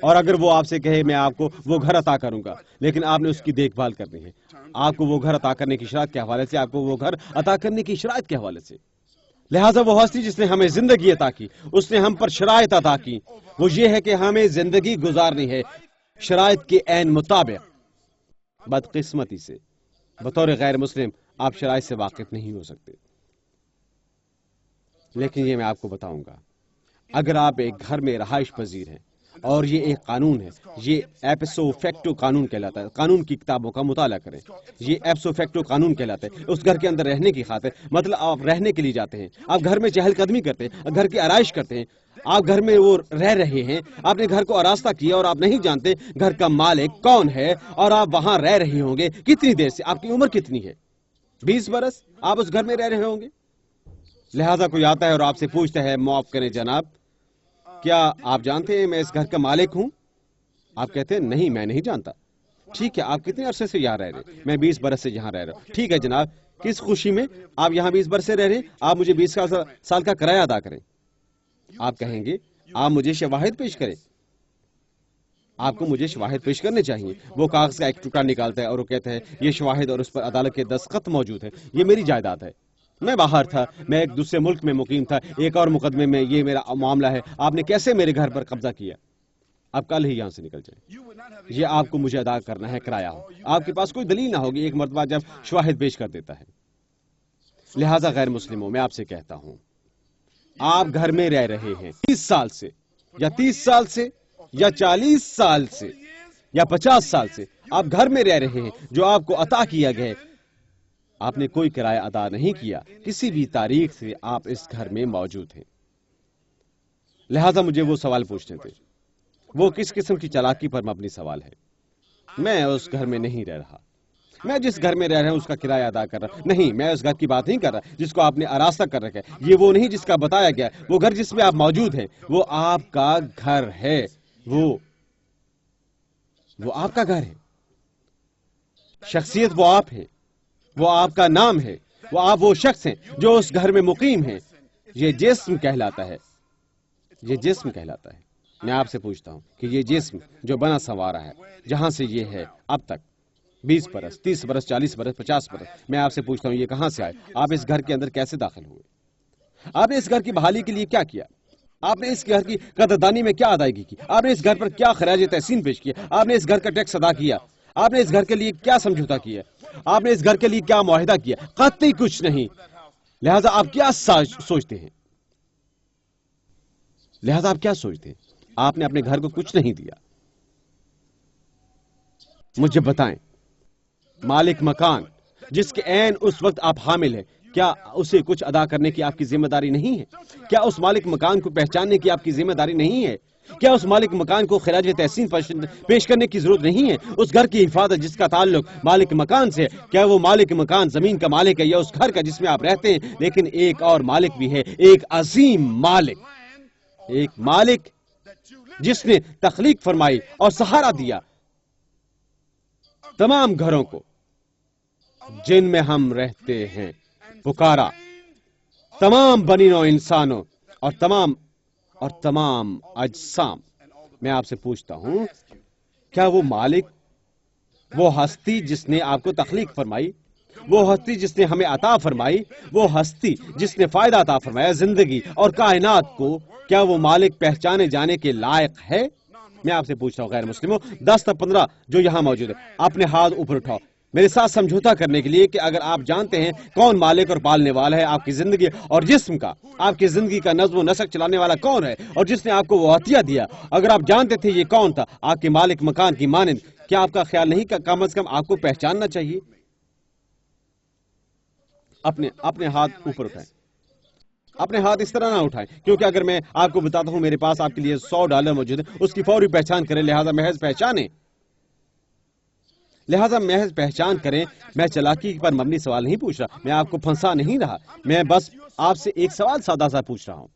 اور اگر وہ آپ سے کہے میں آپ کو وہ گھر عطا کروں گا، لیکن آپ نے اس کی دیکھ بھال کرنی ہے، آپ کو وہ گھر عطا کرنے کی شرائط کے حوالے سے، آپ کو وہ گھر عطا کرنے کی شرائط کے حوالے سے. لہٰذا وہ ہستی جس نے ہمیں زندگی عطا کی، اس نے ہم پر شرائط عطا کی. وہ یہ ہے کہ ہمیں زندگی گزارنی ہے شرائط کے عین مطابق. بدقسمتی سے بطور غیر مسلم آپ شرائط سے واقف نہیں ہو سکتے، لیکن یہ میں آپ کو بتاؤں گا. اگر آپ ایک گھر میں رہائش پذیر ہیں اور یہ ایک قانون ہے، یہ ایپسو فیکٹو قانون کہلاتا ہے. قانون کی کتابوں کا مطالعہ کریں، یہ ایپسو فیکٹو قانون کہلاتا ہے. اس گھر کے اندر رہنے کی خاطر، مطلب آپ رہنے کے لیے جاتے ہیں، آپ گھر میں چہل قدمی کرتے ہیں، گھر کی آرائش کرتے ہیں، آپ گھر میں وہ رہ رہے ہیں، آپ نے گھر کو آراستہ کیا اور آپ نہیں جانتے گھر کا مالک کون ہے، اور آپ وہاں رہ رہے ہوں گے کتنی دیر سے؟ آپ کی عمر کتنی ہے؟ 20 برس آپ اس گھر میں رہ رہے ہوں گے. لہذا کوئی آتا ہے اور آپ سے پوچھتا ہے معاف کریں جناب، کیا آپ جانتے ہیں میں اس گھر کا مالک ہوں؟ آپ کہتے ہیں نہیں، میں نہیں جانتا. ٹھیک ہے، آپ کتنے عرصے سے یہاں رہ رہے ہیں؟ میں 20 برس سے یہاں رہ رہا ہوں. ٹھیک ہے جناب، کس خوشی میں آپ یہاں 20 برس سے رہ رہے ہیں؟ آپ مجھے 20 سال کا کرایہ ادا کریں. آپ کہیں گے آپ مجھے شواہد پیش کریں. آپ کو مجھے شواہد پیش کرنے چاہیے. وہ کاغذ کا ایک ٹکڑا نکالتا ہے اور وہ کہتا ہے یہ شواہد اور اس پر عدالت کے دستخط موجود ہیں، یہ میری جائیداد ہے. میں باہر تھا، میں ایک دوسرے ملک میں مقیم تھا، ایک اور مقدمے میں یہ میرا معاملہ ہے. آپ نے کیسے میرے گھر پر قبضہ کیا؟ اب کل ہی یہاں سے نکل جائیں. یہ آپ کو مجھے ادا کرنا ہے کرایہ ہو. آپ کے پاس کوئی دلیل نہ ہوگی ایک مرتبہ جب شواہد پیش کر دیتا ہے. لہذا غیر مسلموں، میں آپ سے کہتا ہوں، آپ گھر میں رہ رہے ہیں 30 سال سے یا 30 سال سے یا 40 سال سے یا 50 سال سے آپ گھر میں رہ رہے ہیں جو آپ کو عطا کیا گیا. آپ نے کوئی کرایہ ادا نہیں کیا، کسی بھی تاریخ سے آپ اس گھر میں موجود ہیں. لہذا مجھے وہ سوال پوچھنے تھے، وہ کس قسم کی چالاکی پر مبنی سوال ہے. میں اس گھر میں نہیں رہ رہا. میں جس گھر میں رہ رہا ہوں اس کا کرایہ ادا کر رہا نہیں. میں اس گھر کی بات نہیں کر رہا جس کو آپ نے آراستہ کر رکھا ہے. یہ وہ نہیں جس کا بتایا گیا. وہ گھر جس میں آپ موجود ہیں وہ آپ کا گھر ہے. وہ آپ کا گھر ہے. شخصیت وہ آپ ہے، وہ آپ کا نام ہے، وہ آپ وہ شخص ہیں جو اس گھر میں مقیم ہیں. یہ جسم کہلاتا ہے. یہ جسم کہلاتا ہے. میں آپ سے پوچھتا ہوں کہ یہ جسم جو بنا سنوارا ہے، جہاں سے یہ ہے اب تک، 20 برس, 30 برس, 40 برس, 50 برس. میں آپ سے پوچھتا ہوں یہ کہاں سے آئے؟ آپ اس گھر کے اندر کیسے داخل ہوئے؟ آپ نے اس گھر کی بحالی کے لیے کیا کیا؟ آپ نے اس گھر کی قدردانی میں کیا ادائیگی کی؟ آپ نے اس گھر پر کیا خراج تحسین پیش کیا؟ آپ نے اس گھر کا ٹیکس ادا کیا؟ آپ نے اس گھر کے لیے کیا سمجھوتا کیا؟ آپ نے اس گھر کے لیے کیا معاہدہ کیا؟ قطعی کچھ نہیں. لہذا آپ کیا سوچتے ہیں؟ لہذا آپ کیا سوچتے ہیں؟ آپ نے اپنے گھر کو کچھ نہیں دیا. مجھے بتائیں، مالک مکان جس کے عین اس وقت آپ حامل ہیں، کیا اسے کچھ ادا کرنے کی آپ کی ذمہ داری نہیں ہے؟ کیا اس مالک مکان کو پہچاننے کی آپ کی ذمہ داری نہیں ہے؟ کیا اس مالک مکان کو خراج تحسین پیش کرنے کی ضرورت نہیں ہے؟ اس گھر کی حفاظت جس کا تعلق مالک مکان سے، کیا وہ مالک مکان زمین کا مالک ہے یا اس گھر کا جس میں آپ رہتے ہیں؟ لیکن ایک اور مالک بھی ہے، ایک عظیم مالک، ایک مالک جس نے تخلیق فرمائی اور سہارا دیا تمام گھروں کو جن میں ہم رہتے ہیں، پکارا تمام بنی نوع انسانوں اور تمام اجسام. میں آپ سے پوچھتا ہوں، کیا وہ مالک، وہ ہستی جس نے آپ کو تخلیق فرمائی، وہ ہستی جس نے ہمیں عطا فرمائی، وہ ہستی جس نے فائدہ عطا فرمایا زندگی اور کائنات کو، کیا وہ مالک پہچانے جانے کے لائق ہے؟ میں آپ سے پوچھ رہا ہوں غیر مسلموں، 10 تا 15 جو یہاں موجود ہے، اپنے ہاتھ اوپر اٹھاؤ میرے ساتھ سمجھوتا کرنے کے لیے کہ اگر آپ جانتے ہیں کون مالک اور پالنے والا ہے آپ کی زندگی اور جسم کا، آپ کی زندگی کا نظم و نسق چلانے والا کون ہے اور جس نے آپ کو وہ عطیہ دیا، اگر آپ جانتے تھے یہ کون تھا، آپ کے مالک مکان کی مانند، کیا آپ کا خیال نہیں کہ کم از کم آپ کو پہچاننا چاہیے؟ اپنے ہاتھ اوپر اٹھائیں. اپنے ہاتھ اس طرح نہ اٹھائیں، کیونکہ اگر میں آپ کو بتاتا ہوں میرے پاس آپ کے لیے $100 موجود ہے، اس کی فوری پہچان کریں، لہذا محض پہچانیں، لہذا محض پہچان کریں. میں چالاکی پر مبنی سوال نہیں پوچھ رہا، میں آپ کو پھنسا نہیں رہا، میں بس آپ سے ایک سوال سادہ سا پوچھ رہا ہوں.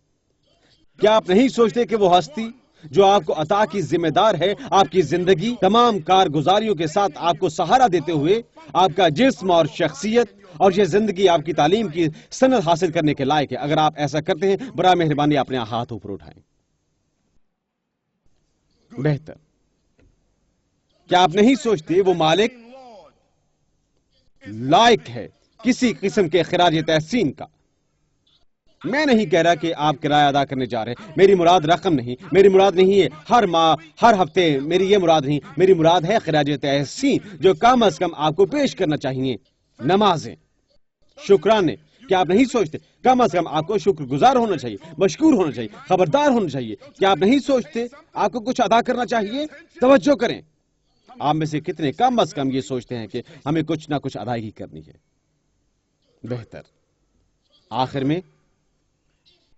کیا آپ نہیں سوچتے کہ وہ ہستی جو آپ کو عطا کی ذمہ دار ہے، آپ کی زندگی تمام کارگزاریوں کے ساتھ آپ کو سہارا دیتے ہوئے آپ کا جسم اور شخصیت اور یہ زندگی آپ کی تعلیم کی سند حاصل کرنے کے لائق ہے؟ اگر آپ ایسا کرتے ہیں برائے مہربانی اپنے ہاتھ اوپر اٹھائیں. بہتر. کیا آپ نہیں سوچتے وہ مالک لائق ہے کسی قسم کے خراج تحسین کا؟ میں نہیں کہہ رہا کہ آپ کرایہ ادا کرنے جا رہے ہیں، میری مراد رقم نہیں، میری مراد نہیں ہے ہر ماہ ہر ہفتے، میری یہ مراد نہیں، میری مراد ہے خراج تحسین جو کم از کم آپ کو پیش کرنا چاہیے. نمازیں، شکرانے. کیا آپ نہیں سوچتے کم از کم آپ کو شکر گزار ہونا چاہیے، مشکور ہونا چاہیے، خبردار ہونا چاہیے؟ کیا آپ نہیں سوچتے آپ کو کچھ ادا کرنا چاہیے؟ توجہ کریں، آپ میں سے کتنے کم از کم یہ سوچتے ہیں کہ ہمیں کچھ نہ کچھ ادائیگی کرنی ہے؟ بہتر. آخر میں،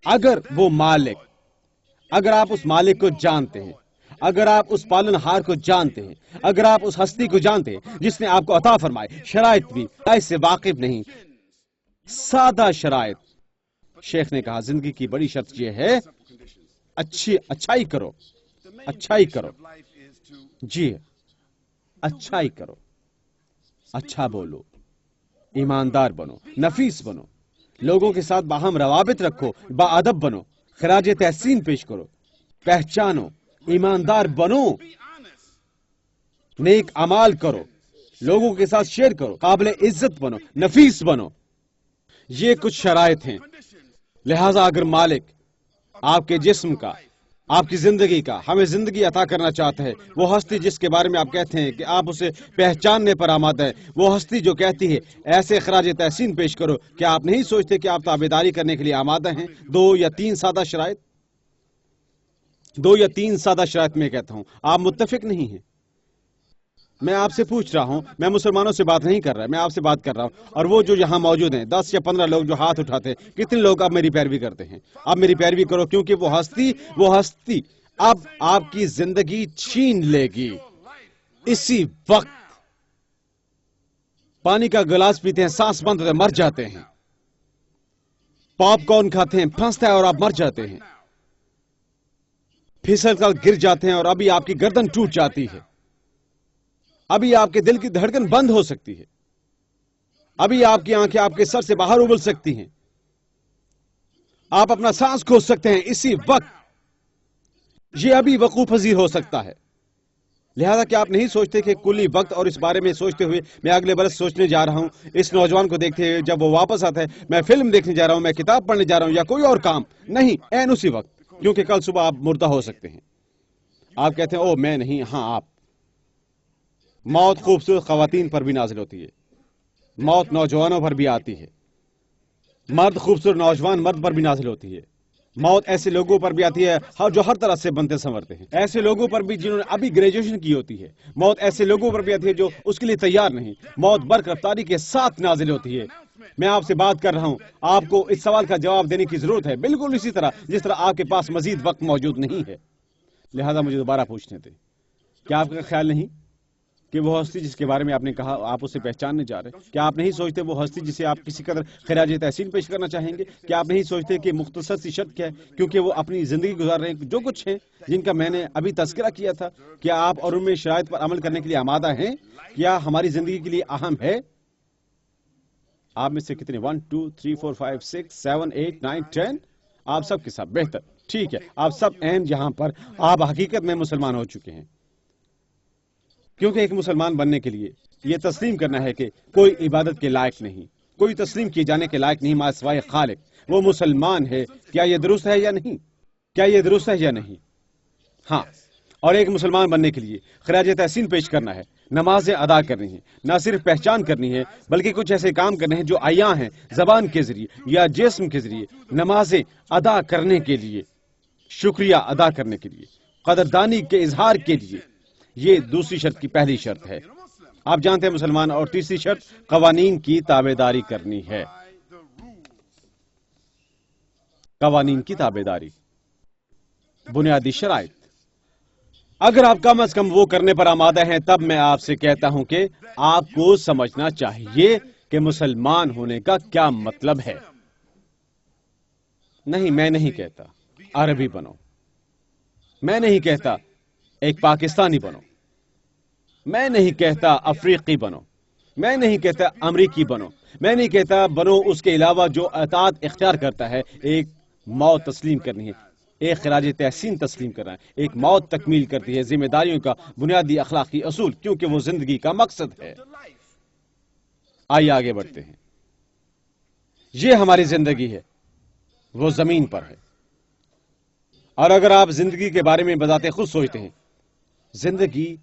اگر وہ مالک، اگر آپ اس مالک کو جانتے ہیں، اگر آپ اس پالن ہار کو جانتے ہیں، اگر آپ اس ہستی کو جانتے ہیں جس نے آپ کو عطا فرمائے شرائط بھی اس سے واقف نہیں، سادہ شرائط. شیخ نے کہا زندگی کی بڑی شرط یہ ہے اچھائی کرو، اچھائی کرو، جی اچھائی کرو، اچھا بولو، ایماندار بنو، نفیس بنو، لوگوں کے ساتھ باہم روابط رکھو، باادب بنو، خراج تحسین پیش کرو، پہچانو، ایماندار بنو، نیک اعمال کرو، لوگوں کے ساتھ شیئر کرو، قابل عزت بنو، نفیس بنو. یہ کچھ شرائط ہیں. لہذا اگر مالک آپ کے جسم کا، آپ کی زندگی کا ہمیں زندگی عطا کرنا چاہتا ہے، وہ ہستی جس کے بارے میں آپ کہتے ہیں کہ آپ اسے پہچاننے پر آمادہ ہے، وہ ہستی جو کہتی ہے ایسے خراج تحسین پیش کرو، کیا آپ نہیں سوچتے کہ آپ تابعداری کرنے کے لیے آمادہ ہیں؟ 2 یا 3 سادہ شرائط، 2 یا 3 سادہ شرائط میں کہتا ہوں. آپ متفق نہیں ہیں؟ میں آپ سے پوچھ رہا ہوں، میں مسلمانوں سے بات نہیں کر رہا، میں آپ سے بات کر رہا ہوں. اور وہ جو یہاں موجود ہیں 10 یا 15 لوگ جو ہاتھ اٹھاتے ہیں، کتنے لوگ اب میری پیروی کرتے ہیں؟ اب میری پیروی کرو، کیونکہ وہ ہستی اب آپ کی زندگی چھین لے گی. اسی وقت پانی کا گلاس پیتے ہیں، سانس بند ہوتے ہیں، مر جاتے ہیں. پاپ کارن کھاتے ہیں، پھنستا ہے اور آپ مر جاتے ہیں. پھسل کر گر جاتے ہیں اور ابھی آپ کی گردن ٹوٹ جاتی ہے. ابھی آپ کے دل کی دھڑکن بند ہو سکتی ہے. ابھی آپ کی آنکھیں آپ کے سر سے باہر ابل سکتی ہیں. آپ اپنا سانس کھو سکتے ہیں. اسی وقت یہ ابھی وقوع پذیر ہو سکتا ہے. لہذا کہ آپ نہیں سوچتے کہ کلی وقت اور اس بارے میں سوچتے ہوئے میں اگلے برس سوچنے جا رہا ہوں، اس نوجوان کو دیکھتے ہوئے جب وہ واپس آتا ہے میں فلم دیکھنے جا رہا ہوں، میں کتاب پڑھنے جا رہا ہوں یا کوئی اور کام نہیں، عین اسی وقت، کیونکہ کل صبح آپ مردہ ہو سکتے ہیں۔ آپ کہتے ہیں او میں نہیں، ہاں آپ۔ موت خوبصورت خواتین پر بھی نازل ہوتی ہے، موت نوجوانوں پر بھی آتی ہے، مرد خوبصورت نوجوان مرد پر بھی نازل ہوتی ہے، موت ایسے لوگوں پر بھی آتی ہے جو ہر طرح سے بنتے سنورتے ہیں، ایسے لوگوں پر بھی جنہوں نے ابھی گریجویشن کی ہوتی ہے، موت ایسے لوگوں پر بھی آتی ہے جو اس کے لیے تیار نہیں، موت برق رفتاری کے ساتھ نازل ہوتی ہے۔ میں آپ سے بات کر رہا ہوں، آپ کو اس سوال کا جواب دینے کی ضرورت ہے، بالکل اسی طرح جس طرح آپ کے پاس مزید وقت موجود نہیں ہے۔ لہذا مجھے دوبارہ پوچھنے دیں، کیا آپ کا خیال نہیں کہ وہ ہستی جس کے بارے میں آپ نے کہا آپ اسے پہچاننے جا رہے ہیں؟ کیا آپ نہیں سوچتے وہ ہستی جسے آپ کسی قدر خراج تحسین پیش کرنا چاہیں گے؟ کیا آپ نہیں سوچتے کہ مختصر سی شرط کیا ہے کیونکہ وہ اپنی زندگی گزار رہے ہیں جو کچھ ہیں جن کا میں نے ابھی تذکرہ کیا تھا، کیا آپ اور ان میں شرائط پر عمل کرنے کے لیے آمادہ ہیں؟ کیا ہماری زندگی کے لیے اہم ہے؟ آپ میں سے کتنے 1 2 3 4 5 6 7 8 9 10 آپ سب کے ساتھ بہتر، ٹھیک ہے، آپ سب عین یہاں پر آپ حقیقت میں مسلمان ہو چکے ہیں، کیونکہ ایک مسلمان بننے کے لیے یہ تسلیم کرنا ہے کہ کوئی عبادت کے لائق نہیں، کوئی تسلیم کیے جانے کے لائق نہیں مع سوائے خالق، وہ مسلمان ہے۔ کیا یہ درست ہے یا نہیں؟ کیا یہ درست ہے یا نہیں؟ ہاں، اور ایک مسلمان بننے کے لیے خراج تحسین پیش کرنا ہے، نمازیں ادا کرنی ہیں، نہ صرف پہچان کرنی ہے بلکہ کچھ ایسے کام کرنے ہیں جو عیاں ہیں، زبان کے ذریعے یا جسم کے ذریعے، نمازیں ادا کرنے کے لیے، شکریہ ادا کرنے کے لیے، قدردانی کے اظہار کے لیے۔ یہ دوسری شرط کی پہلی شرط ہے، آپ جانتے ہیں مسلمان، اور تیسری شرط قوانین کی تابعداری کرنی ہے، قوانین کی تابعداری، بنیادی شرائط۔ اگر آپ کم از کم وہ کرنے پر آمادہ ہیں تب میں آپ سے کہتا ہوں کہ آپ کو سمجھنا چاہیے کہ مسلمان ہونے کا کیا مطلب ہے۔ نہیں، میں نہیں کہتا عربی بنو، میں نہیں کہتا ایک پاکستانی بنو، میں نہیں کہتا افریقی بنو، میں نہیں کہتا امریکی بنو، میں نہیں کہتا بنو اس کے علاوہ جو اطاعت اختیار کرتا ہے۔ ایک موت تسلیم کرنی ہے، ایک خراج تحسین تسلیم کرنا ہے، ایک موت تکمیل کرتی ہے ذمہ داریوں کا بنیادی اخلاقی اصول، کیونکہ وہ زندگی کا مقصد ہے۔ آئیے آگے بڑھتے ہیں۔ یہ ہماری زندگی ہے، وہ زمین پر ہے، اور اگر آپ زندگی کے بارے میں بذات خود سوچتے ہیں، زندگی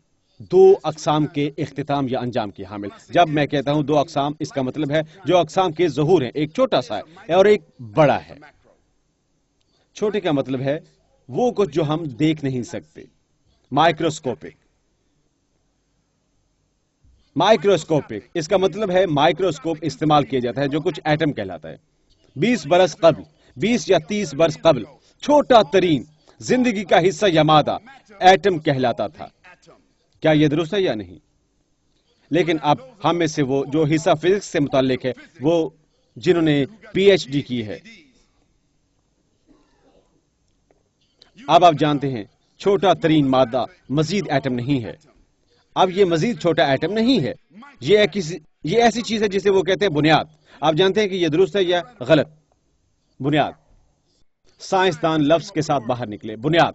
دو اقسام کے اختتام یا انجام کی حامل۔ جب میں کہتا ہوں دو اقسام، اس کا مطلب ہے جو اقسام کے ظہور ہیں، ایک چھوٹا سا ہے اور ایک بڑا ہے۔ چھوٹے کا مطلب ہے وہ کچھ جو ہم دیکھ نہیں سکتے، مائکروسکوپک۔ مائکروسکوپک اس کا مطلب ہے مائکروسکوپ استعمال کیا جاتا ہے جو کچھ ایٹم کہلاتا ہے۔ 20 برس قبل، 20 یا 30 برس قبل چھوٹا ترین زندگی کا حصہ یا مادہ ایٹم کہلاتا تھا۔ کیا یہ درست ہے یا نہیں؟ لیکن اب ہم میں سے وہ جو حصہ فزکس سے متعلق ہے، وہ جنہوں نے پی ایچ ڈی کی ہے، اب آپ جانتے ہیں چھوٹا ترین مادہ مزید ایٹم نہیں ہے، اب یہ مزید چھوٹا ایٹم نہیں ہے، یہ ایسی چیز ہے جسے وہ کہتے ہیں بنیاد۔ آپ جانتے ہیں کہ یہ درست ہے یا غلط؟ بنیاد، سائنسدان لفظ کے ساتھ باہر نکلے، بنیاد،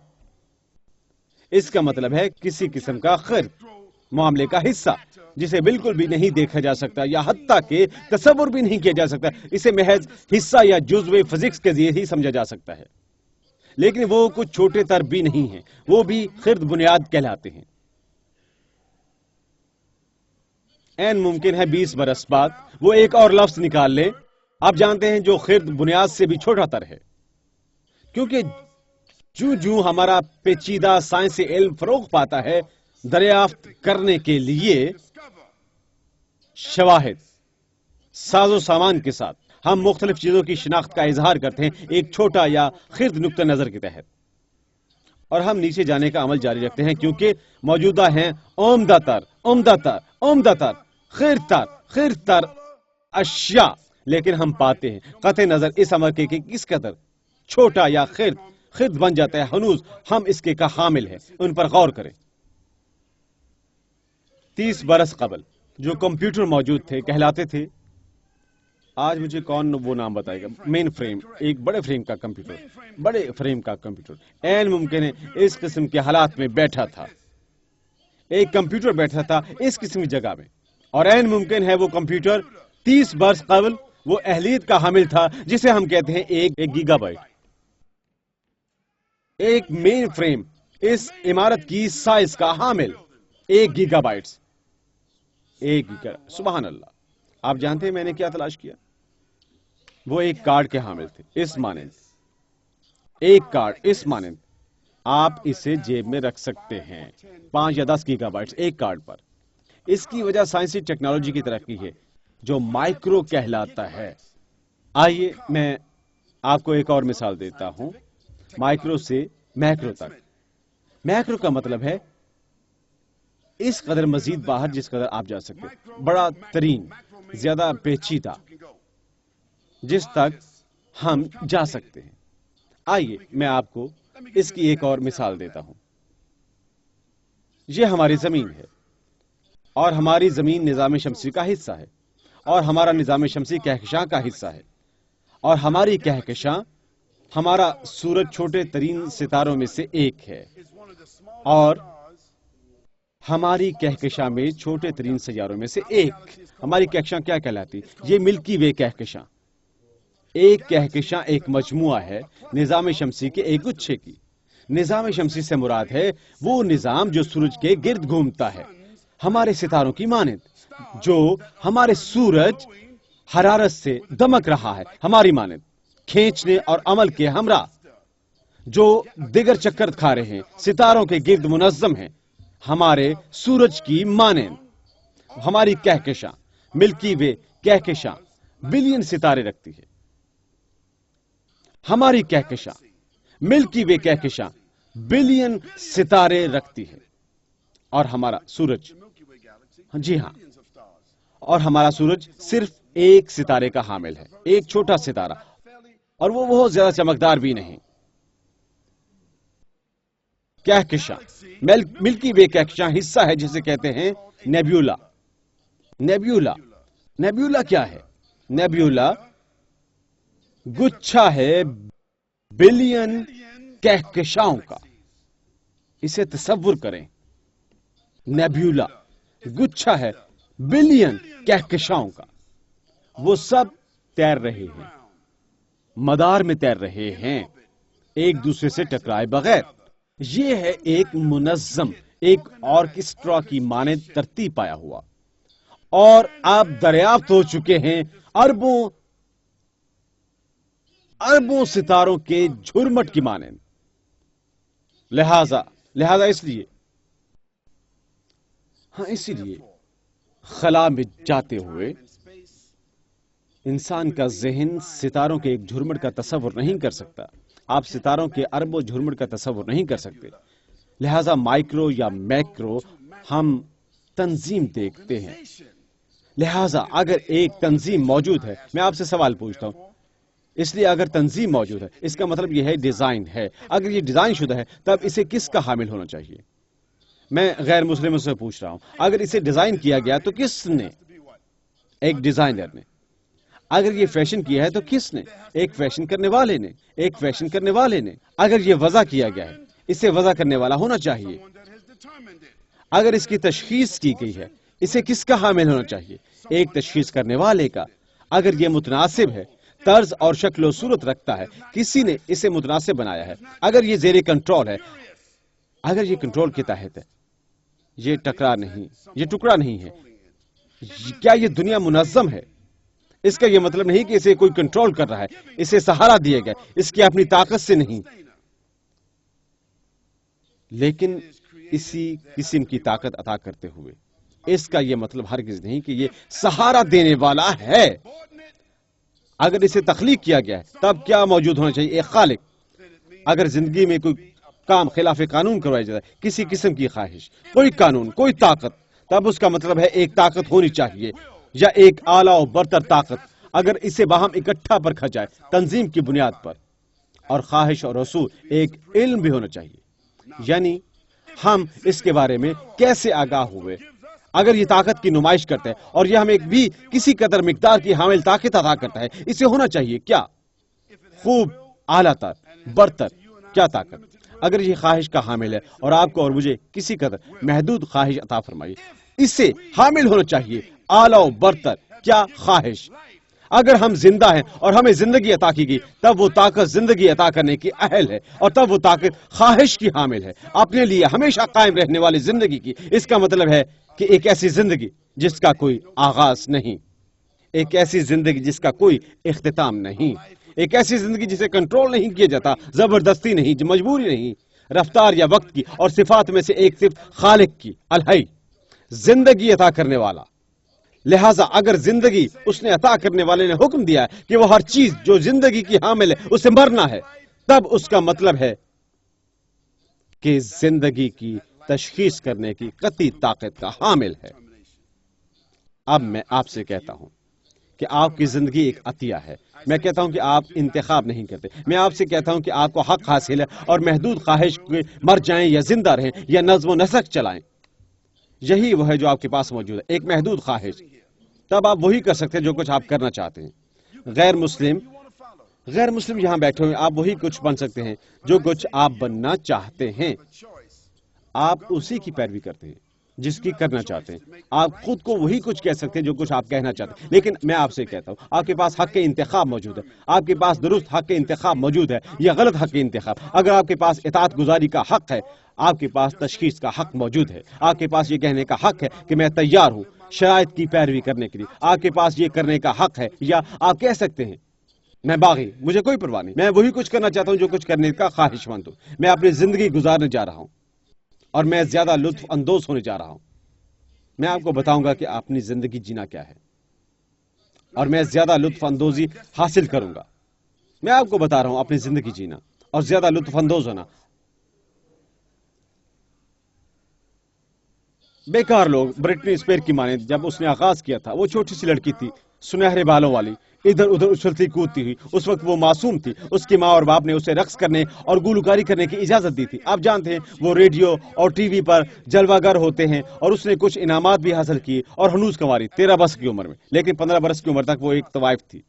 اس کا مطلب ہے کسی قسم کا خرد، معاملے کا حصہ جسے بالکل بھی نہیں دیکھا جا سکتا یا حتیٰ کہ تصور بھی نہیں کیا جا سکتا، اسے محض حصہ یا جزو فزکس کے ذریعے ہی سمجھا جا سکتا ہے۔ لیکن وہ کچھ چھوٹے تر بھی نہیں ہیں، وہ بھی خرد بنیاد کہلاتے ہیں۔ این ممکن ہے 20 برس بعد وہ ایک اور لفظ نکال لے، آپ جانتے ہیں جو خرد بنیاد سے بھی چھوٹا تر ہے، کیونکہ جو ہمارا پیچیدہ سائنسی علم فروغ پاتا ہے، دریافت کرنے کے لیے شواہد، ساز و سامان کے ساتھ ہم مختلف چیزوں کی شناخت کا اظہار کرتے ہیں ایک چھوٹا یا خرد نقطہ نظر کے تحت، اور ہم نیچے جانے کا عمل جاری رکھتے ہیں کیونکہ موجودہ ہیں عمدہ تر خرد تر اشیاء، لیکن ہم پاتے ہیں قطع نظر اس عمل کے کہ کس قدر چھوٹا یا خرد بن جاتا ہے، ہنوز ہم اس کے کا حامل ہیں۔ ان پر غور کریں۔ 30 برس قبل جو کمپیوٹر موجود تھے کہلاتے تھے، آج مجھے کون وہ نام بتائے گا، مین فریم، ایک بڑے فریم کا کمپیوٹر این ممکن ہے اس قسم کے حالات میں بیٹھا تھا، ایک کمپیوٹر بیٹھا تھا اس قسم کی جگہ میں، اور عین ممکن ہے وہ کمپیوٹر 30 برس قبل وہ اہلیت کا حامل تھا جسے ہم کہتے ہیں ایک گیگا بائٹ، ایک مین فریم، اس عمارت کی سائز کا حامل 1 گیگا بائٹس، 1 گیگا، سبحان اللہ۔ آپ جانتے ہیں میں نے کیا تلاش کیا؟ وہ ایک کارڈ کے حامل تھے، اس مانند ایک کارڈ، اس مانند آپ اسے جیب میں رکھ سکتے ہیں، 5 یا 10 گیگا بائٹس ایک کارڈ پر۔ اس کی وجہ سائنسی ٹیکنالوجی کی ترقی ہے جو مائکرو کہلاتا ہے۔ آئیے میں آپ کو ایک اور مثال دیتا ہوں، مائکرو سے میکرو تک۔ میکرو کا مطلب ہے اس قدر مزید باہر جس قدر آپ جا سکتے، بڑا ترین، زیادہ پیچیدہ، جس تک ہم جا سکتے ہیں۔ آئیے میں آپ کو اس کی ایک اور مثال دیتا ہوں۔ یہ ہماری زمین ہے، اور ہماری زمین نظام شمسی کا حصہ ہے، اور ہمارا نظام شمسی کہکشاں کا حصہ ہے، اور ہماری کہکشاں، ہمارا سورج چھوٹے ترین ستاروں میں سے ایک ہے، اور ہماری کہکشاں میں چھوٹے ترین سیاروں میں سے ایک۔ ہماری کہکشاں کیا کہلاتی؟ یہ ملکی وے کہکشاں۔ ایک کہکشاں ایک مجموعہ ہے نظام شمسی کے ایک گچھے کی۔ نظام شمسی سے مراد ہے وہ نظام جو سورج کے گرد گھومتا ہے، ہمارے ستاروں کی مانند، جو ہمارے سورج حرارت سے دمک رہا ہے ہماری مانند، کھینچنے اور عمل کے ہمراہ، جو دیگر چکر کھا رہے ہیں، ستاروں کے گرد منظم ہیں ہمارے سورج کی مانند۔ ہماری کہکشاں، ملکی وے کہکشاں، بلین ستارے رکھتی ہے۔ ہماری کہکشاں، ملکی وے کہکشاں، بلین ستارے رکھتی ہے، اور ہمارا سورج، جی ہاں، اور ہمارا سورج صرف ایک ستارے کا حامل ہے، ایک چھوٹا ستارہ، اور وہ بہت زیادہ چمکدار بھی نہیں۔ کہکشاں، ملکی وے کہکشاں حصہ ہے جسے کہتے ہیں نیبیولا۔ نیبیولا، نیبیولا کیا ہے؟ نیبیولا گچھا ہے بلین کہکشاؤں کا۔ اسے تصور کریں، نیبیولا گچھا ہے بلین کہکشاؤں کا، وہ سب تیر رہے ہیں، مدار میں تیر رہے ہیں، ایک دوسرے سے ٹکرائے بغیر۔ یہ ہے ایک منظم، ایک آرکیسٹرا کی مانند ترتیب پایا ہوا، اور آپ دریافت ہو چکے ہیں اربوں اربوں ستاروں کے جھرمٹ کی مانند۔ لہذا اسی لیے خلا میں جاتے ہوئے انسان کا ذہن ستاروں کے ایک جھرمٹ کا تصور نہیں کر سکتا۔ آپ ستاروں کے اربوں جھرمٹ کا تصور نہیں کر سکتے۔ لہذا مائکرو یا میکرو ہم تنظیم دیکھتے ہیں۔ لہذا اگر ایک تنظیم موجود ہے، میں آپ سے سوال پوچھتا ہوں، اس لیے اگر تنظیم موجود ہے اس کا مطلب یہ ہے ڈیزائن ہے۔ اگر یہ ڈیزائن شدہ ہے تب اسے کس کا حامل ہونا چاہیے؟ میں غیر مسلموں سے پوچھ رہا ہوں، اگر اسے ڈیزائن کیا گیا تو کس نے؟ ایک ڈیزائنر نے۔ اگر یہ فیشن کیا ہے تو کس نے؟ ایک فیشن کرنے والے نے، ایک فیشن کرنے والے نے۔ اگر یہ وضع کیا گیا ہے، اسے وضع کرنے والا ہونا چاہیے۔ اگر اس کی تشخیص کی گئی ہے، اسے کس کا حامل ہونا چاہیے؟ ایک تشخیص کرنے والے کا۔ اگر یہ متناسب ہے، طرز اور شکل و صورت رکھتا ہے، کسی نے اسے متناسب بنایا ہے۔ اگر یہ زیر کنٹرول ہے، اگر یہ کنٹرول کے تحت ہے، یہ ٹکڑا نہیں ہے، کیا یہ دنیا منظم ہے؟ اس کا یہ مطلب نہیں کہ اسے کوئی کنٹرول کر رہا ہے، اسے سہارا دیا گیا، اس کی اپنی طاقت سے نہیں، لیکن اسی قسم کی طاقت عطا کرتے ہوئے۔ اس کا یہ مطلب ہرگز نہیں کہ یہ سہارا دینے والا ہے۔ اگر اسے تخلیق کیا گیا ہے تب کیا موجود ہونا چاہیے؟ ایک خالق۔ اگر زندگی میں کوئی کام خلاف قانون کروایا جاتا ہے، کسی قسم کی خواہش، کوئی قانون، کوئی طاقت، تب اس کا مطلب ہے ایک طاقت ہونی چاہیے، یا ایک اعلیٰ و برتر طاقت۔ اگر اسے باہم اکٹھا پرکھا جائے تنظیم کی بنیاد پر، اور خواہش اور رسول، ایک علم بھی ہونا چاہیے، یعنی ہم اس کے بارے میں کیسے آگاہ ہوئے؟ اگر یہ طاقت کی نمائش کرتا ہے اور یہ ہمیں بھی کسی قدر مقدار کی حامل طاقت عطا کرتا ہے، اسے ہونا چاہیے کیا؟ خوب اعلیٰ تر، برتر کیا طاقت؟ اگر یہ خواہش کا حامل ہے اور آپ کو اور مجھے کسی قدر محدود خواہش عطا فرمائی، اس سے حامل ہونا چاہیے اعلیٰ و برتر کیا خواہش۔ اگر ہم زندہ ہیں اور ہمیں زندگی عطا کی گئی، تب وہ طاقت زندگی عطا کرنے کی اہل ہے، اور تب وہ طاقت خواہش کی حامل ہے، اپنے لیے ہمیشہ قائم رہنے والی زندگی کی۔ اس کا مطلب ہے کہ ایک ایسی زندگی جس کا کوئی آغاز نہیں، ایک ایسی زندگی جس کا کوئی اختتام نہیں، ایک ایسی زندگی جسے کنٹرول نہیں کیا جاتا، زبردستی نہیں، مجبوری نہیں، رفتار یا وقت کی، اور صفات میں سے ایک صفت خالق کی، الحی، زندگی عطا کرنے والا۔ لہٰذا اگر زندگی اس نے عطا کرنے والے نے حکم دیا ہے کہ وہ ہر چیز جو زندگی کی حامل ہے اسے مرنا ہے، تب اس کا مطلب ہے کہ زندگی کی تشخیص کرنے کی قطعی طاقت کا حامل ہے۔ اب میں آپ سے کہتا ہوں کہ آپ کی زندگی ایک عطیہ ہے۔ میں کہتا ہوں کہ آپ انتخاب نہیں کرتے۔ میں آپ سے کہتا ہوں کہ آپ کو حق حاصل ہے، اور محدود خواہش کے مر جائیں یا زندہ رہیں یا نظم و نسق چلائیں، یہی وہ ہے جو آپ کے پاس موجود ہے، ایک محدود خواہش۔ تب آپ وہی کر سکتے ہیں جو کچھ آپ کرنا چاہتے ہیں۔ غیر مسلم یہاں بیٹھے ہوئے، آپ وہی کچھ بن سکتے ہیں جو کچھ آپ بننا چاہتے ہیں۔ آپ اسی کی پیروی کرتے ہیں جس کی کرنا چاہتے ہیں۔ آپ خود کو وہی کچھ کہہ سکتے ہیں جو کچھ آپ کہنا چاہتے ہیں، لیکن میں آپ سے کہتا ہوں آپ کے پاس حق انتخاب موجود ہے۔ آپ کے پاس درست حق انتخاب موجود ہے یا غلط حق انتخاب۔ اگر آپ کے پاس اطاعت گزاری کا حق ہے، آپ کے پاس تشخیص کا حق موجود ہے۔ آپ کے پاس یہ کہنے کا حق ہے کہ میں تیار ہوں شرائط کی پیروی کرنے کے لیے۔ آپ کے پاس یہ کرنے کا حق ہے، یا آپ کہہ سکتے ہیں میں باغی، مجھے کوئی پرواہ نہیں، میں وہی کچھ کرنا چاہتا ہوں جو کچھ کرنے کا خواہش مند ہوں۔ میں اپنی زندگی گزارنے جا رہا ہوں اور میں زیادہ لطف اندوز ہونے جا رہا ہوں۔ میں آپ کو بتاؤں گا کہ اپنی زندگی جینا کیا ہے، اور میں زیادہ لطف اندوزی حاصل کروں گا۔ میں آپ کو بتا رہا ہوں اپنی زندگی جینا اور زیادہ لطف اندوز ہونا۔ بیکار لوگ برٹنی اسپیئر کی مانند، جب اس نے آغاز کیا تھا، وہ چھوٹی سی لڑکی تھی، سنہرے بالوں والی، ادھر ادھر اچھلتی کودتی ہوئی۔ اس وقت وہ معصوم تھی۔ اس کی ماں اور باپ نے اسے رقص کرنے اور گلوکاری کرنے کی اجازت دی تھی۔ آپ جانتے ہیں وہ ریڈیو اور ٹی وی پر جلوہ گر ہوتے ہیں، اور اس نے کچھ انعامات بھی حاصل کیے اور ہنوز کنواری 13 برس کی عمر میں، لیکن 15 برس کی عمر تک وہ ایک طوائف تھی،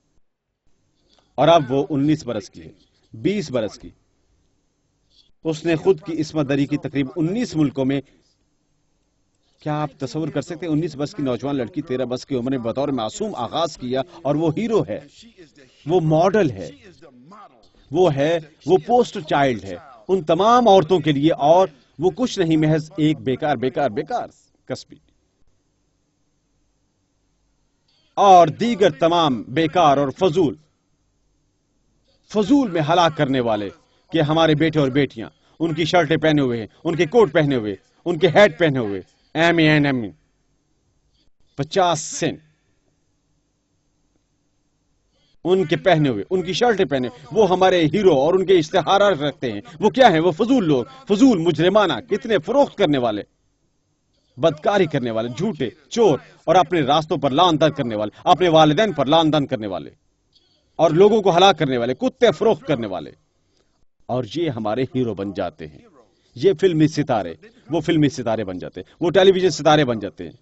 اور اب وہ 19 برس کی ہے، 20 برس کی۔ اس نے خود کی عصمت دری کی تقریب 19 ملکوں میں، کیا آپ تصور کر سکتے ہیں 19 برس کی نوجوان لڑکی 13 برس کی عمر میں بطور معصوم آغاز کیا، اور وہ ہیرو ہے، وہ ماڈل ہے، وہ پوسٹر چائلڈ ہے ان تمام عورتوں کے لیے، اور وہ کچھ نہیں محض ایک بیکار کسبی اور دیگر تمام بیکار اور فضول میں ہلاک کرنے والے کہ ہمارے بیٹے اور بیٹیاں ان کی شرٹیں پہنے ہوئے ہیں، ان کے کوٹ پہنے ہوئے، ان کے ہیٹ پہنے ہوئے، 50 سینٹ ان کے پہنے ہوئے، ان کی شرٹیں پہنے، وہ ہمارے ہیرو اور ان کے اشتہارات رکھتے ہیں۔ وہ کیا ہیں؟ وہ فضول لوگ، فضول مجرمانہ، کتنے فروخت کرنے والے، بدکاری کرنے والے، جھوٹے، چور، اور اپنے راستوں پر لعن طلب کرنے والے، اپنے والدین پر لعن طلب کرنے والے، اور لوگوں کو ہلاک کرنے والے، کتے فروخت کرنے والے، اور یہ ہمارے ہیرو بن جاتے ہیں۔ یہ فلمی ستارے، وہ فلمی ستارے بن جاتے ہیں، وہ ٹیلی ویژن ستارے بن جاتے ہیں،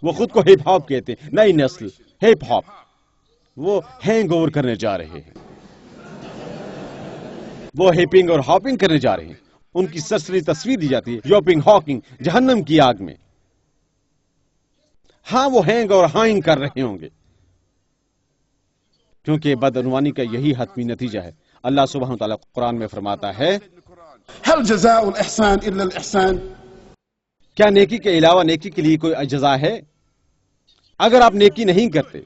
وہ خود کو ہپ ہاپ کہتے ہیں، نئی نسل ہپ ہاپ، وہ ہینگ اوور کرنے جا رہے ہیں، وہ ہیپنگ اور ہاپنگ کرنے جا رہے ہیں۔ ان کی سرسری تصویر دی جاتی ہے، یوپنگ ہاکنگ، جہنم کی آگ میں۔ ہاں، وہ ہینگ اور ہائنگ کر رہے ہوں گے، کیونکہ بدعنوانی کا یہی حتمی نتیجہ ہے۔ اللہ سبحانہ وتعالیٰ قرآن میں فرماتا ہے، هل جزاء الإحسان إلا الإحسان؟ کیا نیکی کے علاوہ نیکی کے لیے کوئی جزا ہے؟ اگر آپ نیکی نہیں کرتے،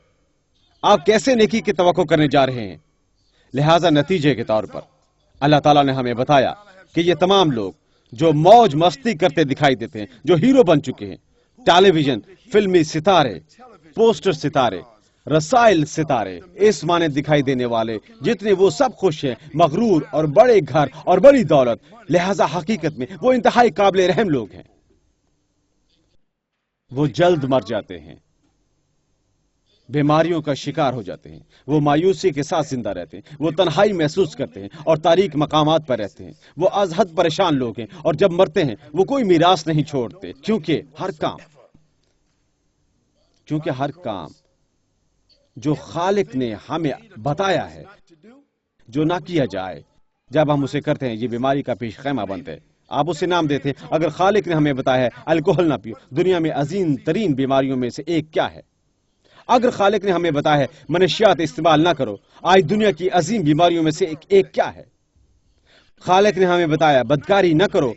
آپ کیسے نیکی کی توقع کرنے جا رہے ہیں؟ لہذا نتیجے کے طور پر اللہ تعالیٰ نے ہمیں بتایا کہ یہ تمام لوگ جو موج مستی کرتے دکھائی دیتے ہیں، جو ہیرو بن چکے ہیں، ٹیلی ویژن، فلمی ستارے، پوسٹر ستارے، رسائل ستارے، اس معنی دکھائی دینے والے، جتنے وہ سب خوش ہیں، مغرور اور بڑے گھر اور بڑی دولت۔ لہذا حقیقت میں وہ انتہائی قابل رحم لوگ ہیں۔ وہ جلد مر جاتے ہیں، بیماریوں کا شکار ہو جاتے ہیں، وہ مایوسی کے ساتھ زندہ رہتے ہیں، وہ تنہائی محسوس کرتے ہیں اور تاریک مقامات پر رہتے ہیں، وہ از حد پریشان لوگ ہیں، اور جب مرتے ہیں وہ کوئی میراث نہیں چھوڑتے، کیونکہ ہر کام جو خالق نے ہمیں بتایا ہے جو نہ کیا جائے جب ہم اسے کرتے ہیں یہ بیماری کا پیش خیمہ بنتے ہیں. آپ اسے نام دیتے ہیں. اگر خالق نے ہمیں بتایا ہے الکوہل نہ پیو، دنیا میں عظیم ترین بیماریوں میں سے ایک کیا ہے؟ اگر خالق نے ہمیں بتایا ہے منشیات استعمال نہ کرو، آج دنیا کی عظیم بیماریوں میں سے ایک کیا ہے؟ خالق نے ہمیں بتایا بدکاری نہ کرو،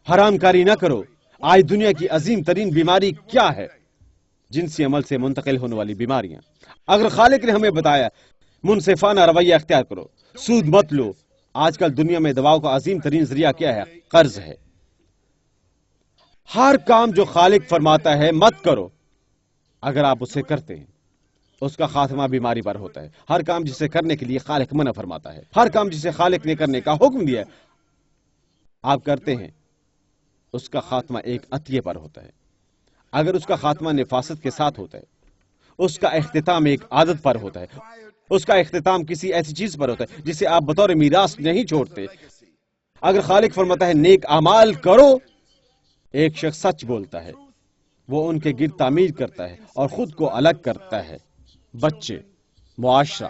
حرام کاری نہ کرو، آج دنیا کی عظیم ترین بیماری کیا ہے؟ جنسی عمل سے منتقل ہونے والی بیماریاں. اگر خالق نے ہمیں بتایا منصفانہ رویہ اختیار کرو، سود مت لو، آج کل دنیا میں دباؤ کا عظیم ترین ذریعہ کیا ہے؟ قرض ہے. ہر کام جو خالق فرماتا ہے مت کرو، اگر آپ اسے کرتے ہیں اس کا خاتمہ بیماری پر ہوتا ہے. ہر کام جسے کرنے کے لیے خالق منع فرماتا ہے، ہر کام جسے خالق نے کرنے کا حکم دیا ہے آپ کرتے ہیں، اس کا خاتمہ ایک عطیے پر ہوتا ہے. اگر اس کا خاتمہ نفاست کے ساتھ ہوتا ہے، اس کا اختتام ایک عادت پر ہوتا ہے، اس کا اختتام کسی ایسی چیز پر ہوتا ہے جسے آپ بطور میراث نہیں چھوڑتے. اگر خالق فرماتا ہے نیک اعمال کرو، ایک شخص سچ بولتا ہے، وہ ان کے گرد تعمیر کرتا ہے اور خود کو الگ کرتا ہے. بچے، معاشرہ،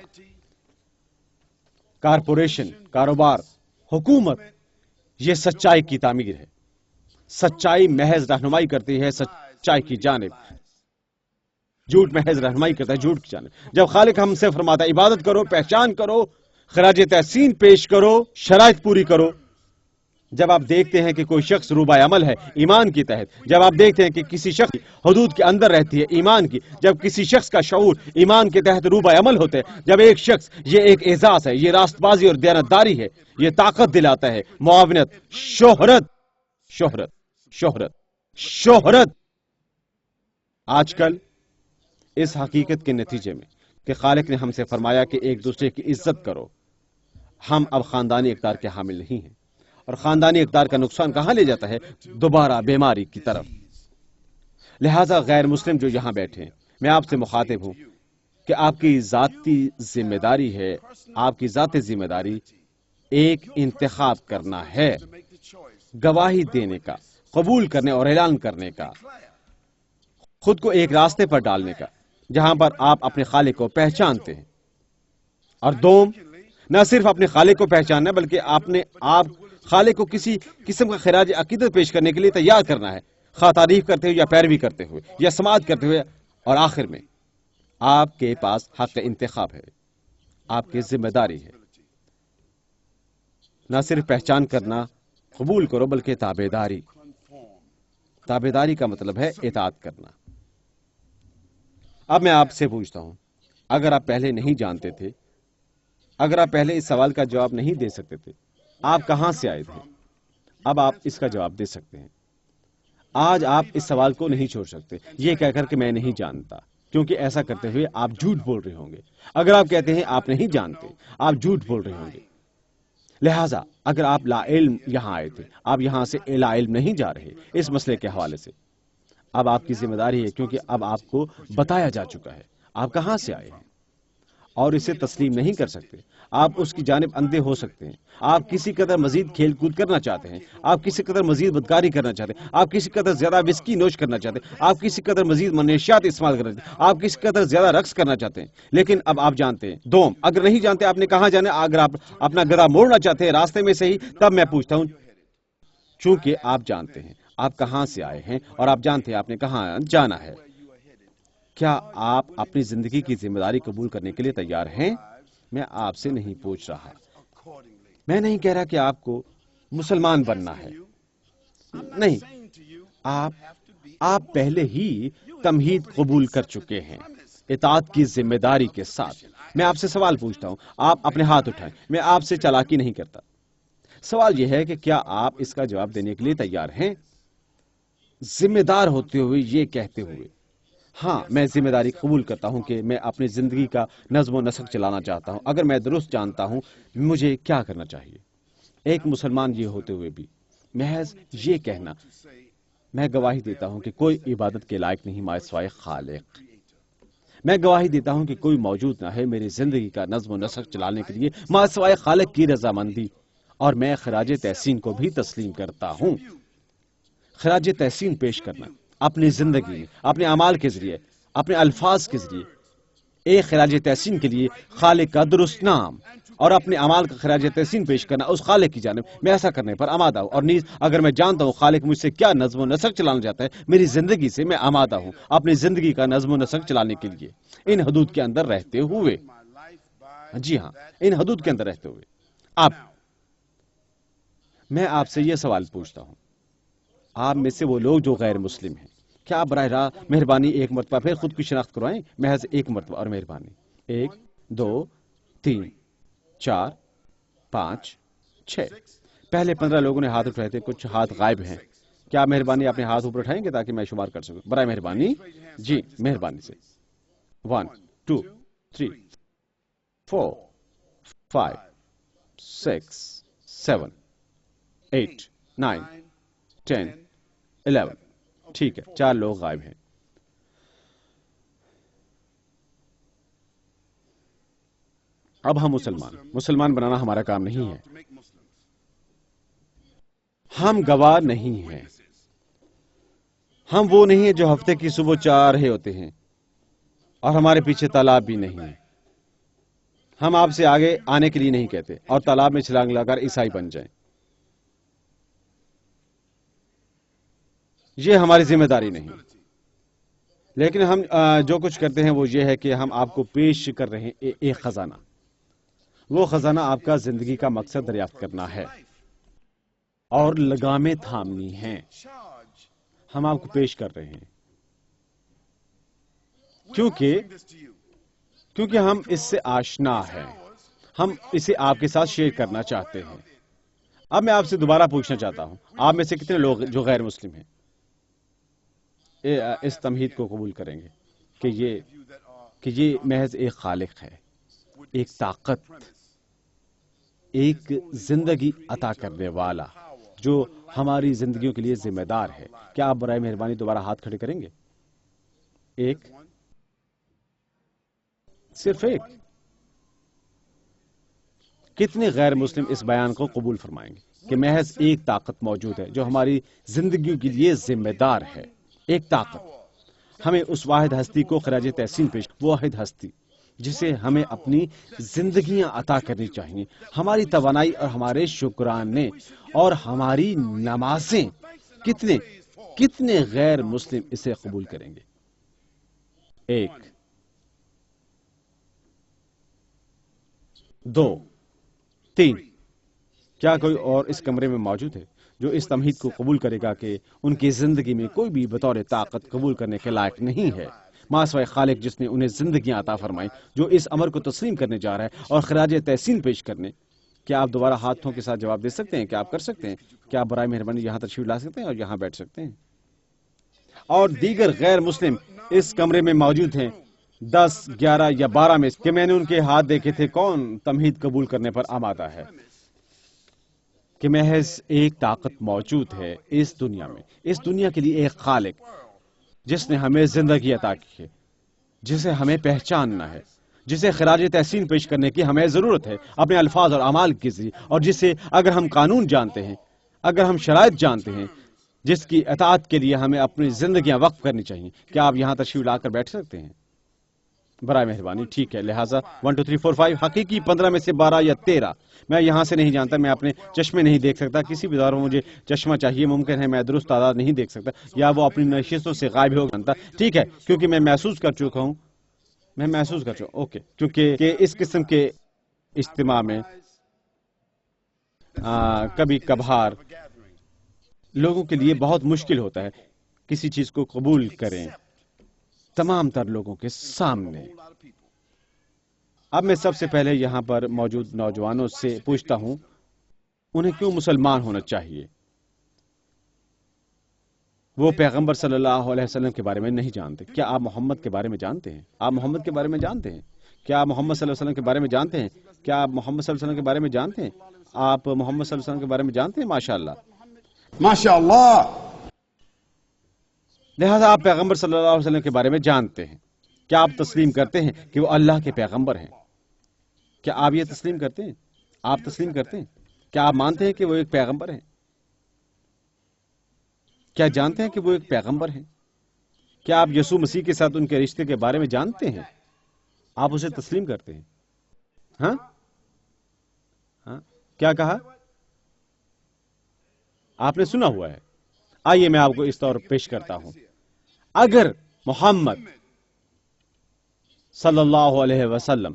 کارپوریشن، کاروبار، حکومت، یہ سچائی کی تعمیر ہے. سچائی محض رہنمائی کرتی ہے سچائی کی جانب، جھوٹ محض رہنمائی کرتا ہے جھوٹ کی جانب. جب خالق ہم سے فرماتا ہے عبادت کرو، پہچان کرو، خراج تحسین پیش کرو، شرائط پوری کرو. جب آپ دیکھتے ہیں کہ کوئی شخص روبہ عمل ہے ایمان کے تحت، جب آپ دیکھتے ہیں کہ کسی شخص حدود کے اندر رہتی ہے ایمان کی، جب کسی شخص کا شعور ایمان کے تحت روبہ عمل ہوتا ہے، جب ایک شخص، یہ ایک اعزاز ہے، یہ راست بازی اور دیانتداری ہے، یہ طاقت دلاتا ہے، معاونت، شہرت، شہرت، شہرت، شہرت. آج کل اس حقیقت کے نتیجے میں کہ خالق نے ہم سے فرمایا کہ ایک دوسرے کی عزت کرو، ہم اب خاندانی اقدار کے حامل نہیں ہیں. اور خاندانی اقدار کا نقصان کہاں لے جاتا ہے؟ دوبارہ بیماری کی طرف. لہذا غیر مسلم جو یہاں بیٹھے ہیں، میں آپ سے مخاطب ہوں کہ آپ کی ذاتی ذمہ داری ہے، آپ کی ذاتی ذمہ داری ایک انتخاب کرنا ہے، گواہی دینے کا، قبول کرنے اور اعلان کرنے کا، خود کو ایک راستے پر ڈالنے کا جہاں پر آپ اپنے خالق کو پہچانتے ہیں. اور دوم، نہ صرف اپنے خالق کو پہچاننا بلکہ آپ خالق کو کسی قسم کا خراج عقیدت پیش کرنے کے لیے تیار کرنا ہے، خواہ تعریف کرتے ہوئے یا پیروی کرتے ہوئے یا سماعت کرتے ہوئے. اور آخر میں آپ کے پاس حق انتخاب ہے، آپ کی ذمہ داری ہے نہ صرف پہچان کرنا، قبول کرو، بلکہ تابعداری. تابعداری کا مطلب ہے اطاعت کرنا. اب میں آپ سے پوچھتا ہوں، اگر آپ پہلے نہیں جانتے تھے، اگر آپ پہلے اس سوال کا جواب نہیں دے سکتے تھے، آپ کہاں سے آئے تھے؟ اب آپ اس کا جواب دے سکتے ہیں. آج آپ اس سوال کو نہیں چھوڑ سکتے یہ کہہ کر کہ میں نہیں جانتا، کیونکہ ایسا کرتے ہوئے آپ جھوٹ بول رہے ہوں گے. اگر آپ کہتے ہیں آپ نہیں جانتے، آپ جھوٹ بول رہے ہوں گے. لہٰذا اگر آپ لا علم یہاں آئے تھے، آپ یہاں سے لا علم نہیں جا رہے اس مسئلے کے حوالے سے. اب آپ کی ذمہ داری ہے، کیونکہ اب آپ کو بتایا جا چکا ہے آپ کہاں سے آئے ہیں، اور اسے تسلیم نہیں کر سکتے. آپ اس کی جانب اندھے ہو سکتے ہیں. آپ کسی قدر مزید کھیل کود کرنا چاہتے ہیں، آپ کسی قدر مزید بدکاری کرنا چاہتے ہیں، آپ کسی قدر زیادہ وسکی نوش کرنا چاہتے ہیں، آپ کسی قدر مزید منشیات استعمال کرنا چاہتے ہیں، آپ کسی قدر زیادہ رقص کرنا چاہتے ہیں. لیکن اب آپ جانتے ہیں. دوم، اگر نہیں جانتے آپ نے کہاں جانا، اگر آپ اپنا گدھا موڑنا چاہتے ہیں راستے میں سے ہی، تب میں پوچھتا ہوں، چونکہ آپ جانتے ہیں آپ کہاں سے آئے ہیں اور آپ جانتے ہیں آپ نے کہاں جانا ہے، کیا آپ اپنی زندگی کی ذمہ داری قبول کرنے کے لیے تیار ہیں؟ میں آپ سے نہیں پوچھ رہا، میں نہیں کہہ رہا کہ آپ کو مسلمان بننا ہے، نہیں، آپ پہلے ہی تمہید قبول کر چکے ہیں اطاعت کی ذمہ داری کے ساتھ. میں آپ سے سوال پوچھتا ہوں، آپ اپنے ہاتھ اٹھائیں. میں آپ سے چالاکی نہیں کرتا. سوال یہ ہے کہ کیا آپ اس کا جواب دینے کے لیے تیار ہیں، ذمہ دار ہوتے ہوئے، یہ کہتے ہوئے ہاں میں ذمہ داری قبول کرتا ہوں کہ میں اپنی زندگی کا نظم و نسق چلانا چاہتا ہوں اگر میں درست جانتا ہوں مجھے کیا کرنا چاہیے. ایک مسلمان یہ ہوتے ہوئے بھی محض یہ کہنا، میں گواہی دیتا ہوں کہ کوئی عبادت کے لائق نہیں مائے سوائے خالق، میں گواہی دیتا ہوں کہ کوئی موجود نہ ہے میری زندگی کا نظم و نسق چلانے کے لیے مائے سوائے خالق کی رضامندی، اور میں خراج تحسین کو بھی تسلیم کرتا ہوں. خراج تحسین پیش کرنا اپنی زندگی میں، اپنے اعمال کے ذریعے، اپنے الفاظ کے ذریعے، ایک خراج تحسین کے لیے خالق کا درست نام، اور اپنے اعمال کا خراج تحسین پیش کرنا اس خالق کی جانب، میں ایسا کرنے پر آمادہ ہوں، اور نیز اگر میں جانتا ہوں خالق مجھ سے کیا نظم و نسق چلانا چاہتا ہے، میری زندگی سے میں آمادہ ہوں اپنی زندگی کا نظم و نسق چلانے کے لیے ان حدود کے اندر رہتے ہوئے۔ جی ہاں، ان حدود کے اندر رہتے ہوئے۔ اب میں آپ سے یہ سوال پوچھتا ہوں، آپ میں سے وہ لوگ جو غیر مسلم ہیں، کیا آپ براہ راست مہربانی ایک مرتبہ پھر خود کی شناخت کروائیں؟ محض ایک مرتبہ اور مہربانی۔ 1 2 3 4 5 6۔ پہلے 15 لوگوں نے ہاتھ اٹھائے تھے، کچھ ہاتھ غائب ہیں۔ کیا مہربانی اپنے ہاتھ اوپر اٹھائیں گے تاکہ میں شمار کر سکوں؟ برائے مہربانی، جی مہربانی سے۔ 1 2 3 4 5 6 7 8 9 10 11۔ ٹھیک ہے، 4 لوگ غائب ہیں۔ اب ہم مسلمان بنانا ہمارا کام نہیں ہے، ہم گواہ نہیں ہیں، ہم وہ نہیں ہیں جو ہفتے کی صبح 4 رہے ہوتے ہیں اور ہمارے پیچھے تالاب بھی نہیں ہے۔ ہم آپ سے آگے آنے کے لیے نہیں کہتے اور تالاب میں چھلانگ لگا کر عیسائی بن جائیں، یہ ہماری ذمہ داری نہیں۔ لیکن ہم جو کچھ کرتے ہیں وہ یہ ہے کہ ہم آپ کو پیش کر رہے ہیں ایک خزانہ۔ وہ خزانہ آپ کا زندگی کا مقصد دریافت کرنا ہے اور لگامیں تھامنی ہیں۔ ہم آپ کو پیش کر رہے ہیں کیونکہ ہم اس سے آشنا ہیں، ہم اسے آپ کے ساتھ شیئر کرنا چاہتے ہیں۔ اب میں آپ سے دوبارہ پوچھنا چاہتا ہوں، آپ میں سے کتنے لوگ جو غیر مسلم ہیں اس تمہید کو قبول کریں گے کہ یہ محض ایک خالق ہے، ایک طاقت، ایک زندگی عطا کرنے والا جو ہماری زندگیوں کے لیے ذمہ دار ہے؟ کیا آپ برائے مہربانی دوبارہ ہاتھ کھڑے کریں گے؟ ایک، صرف ایک۔ کتنے غیر مسلم اس بیان کو قبول فرمائیں گے کہ محض ایک طاقت موجود ہے جو ہماری زندگیوں کے لیے ذمہ دار ہے؟ ایک طاقت، ہمیں اس واحد ہستی کو خراج تحسین پیش، واحد ہستی جسے ہمیں اپنی زندگیاں عطا کرنی چاہیے، ہماری توانائی اور ہمارے شکرانے اور ہماری نمازیں۔ کتنے غیر مسلم اسے قبول کریں گے؟ 1 2 3۔ کیا کوئی اور اس کمرے میں موجود ہے جو اس تمہید کو قبول کرے گا کہ ان کی زندگی میں کوئی بھی بطور طاقت قبول کرنے کے لائق نہیں ہے ماں سوائے خالق جس نے انہیں زندگیاں عطا فرمائی، جو اس امر کو تسلیم کرنے جا رہا ہے اور خراج تحسین پیش کرنے؟ کیا آپ دوبارہ ہاتھوں کے ساتھ جواب دے سکتے ہیں؟ کیا آپ کر سکتے ہیں؟ کیا آپ برائے مہربانی یہاں تشریف لا سکتے ہیں اور یہاں بیٹھ سکتے ہیں؟ اور دیگر غیر مسلم اس کمرے میں موجود ہیں 10 11 یا 12 میں کہ میں نے ان کے ہاتھ دیکھے تھے، کون تمہید قبول کرنے پر آمادہ ہے کہ محض ایک طاقت موجود ہے اس دنیا میں، اس دنیا کے لیے ایک خالق جس نے ہمیں زندگی عطا کی ہے، جسے ہمیں پہچاننا ہے، جسے خراج تحسین پیش کرنے کی ہمیں ضرورت ہے اپنے الفاظ اور اعمال کے ذریعے، اور جسے اگر ہم قانون جانتے ہیں، اگر ہم شرائط جانتے ہیں، جس کی اطاعت کے لیے ہمیں اپنی زندگیاں وقف کرنی چاہیے۔ کیا آپ یہاں تشریف لا کر بیٹھ سکتے ہیں؟ برائے مہربانی، ٹھیک ہے۔ لہٰذا 1 2 3 4 5 حقیقی 15 میں سے 12 یا 13 میں یہاں سے نہیں جانتا، میں اپنے چشمے نہیں دیکھ سکتا، کسی بھی دور میں مجھے چشمہ چاہیے، ممکن ہے میں درست تعداد نہیں دیکھ سکتا یا وہ اپنی نشستوں سے غائب ہو جانتا، ٹھیک ہے، کیونکہ میں محسوس کر چکا ہوں، اوکے، کیونکہ اس قسم کے اجتماع میں کبھی کبھار لوگوں کے لیے بہت مشکل ہوتا ہے کسی چیز کو قبول کریں تمام تر لوگوں کے سامنے۔ اب میں سب سے پہلے یہاں پر موجود نوجوانوں سے پوچھتا ہوں، انہیں کیوں مسلمان ہونا چاہیے؟ وہ پیغمبر صلی اللہ علیہ وسلم کے بارے میں نہیں جانتے۔ کیا آپ محمد کے بارے میں جانتے ہیں؟ آپ محمد کے بارے میں جانتے ہیں؟ کیا آپ محمد صلی اللہ علیہ وسلم کے بارے میں جانتے ہیں؟ کیا آپ محمد صلی اللہ علیہ وسلم کے بارے میں جانتے ہیں؟ آپ محمد صلی اللہ علیہ وسلم کے بارے میں جانتے ہیں؟ ماشاءاللہ، MashaAllah. لہذا آپ پیغمبر صلی اللہ علیہ وسلم کے بارے میں جانتے ہیں۔ کیا آپ تسلیم کرتے ہیں کہ وہ اللہ کے پیغمبر ہیں؟ کیا آپ یہ تسلیم کرتے ہیں؟ آپ تسلیم کرتے ہیں؟ کیا آپ مانتے ہیں کہ وہ ایک پیغمبر ہیں؟ کیا جانتے ہیں کہ وہ ایک پیغمبر ہیں؟ کیا آپ یسوع مسیح کے ساتھ ان کے رشتے کے بارے میں جانتے ہیں؟ آپ اسے تسلیم کرتے ہیں؟ ہاں؟ کیا کہا؟ آپ نے سنا ہوا ہے. آئیے میں آپ کو اس طور پیش کرتا ہوں. اگر محمد صلی اللہ علیہ وسلم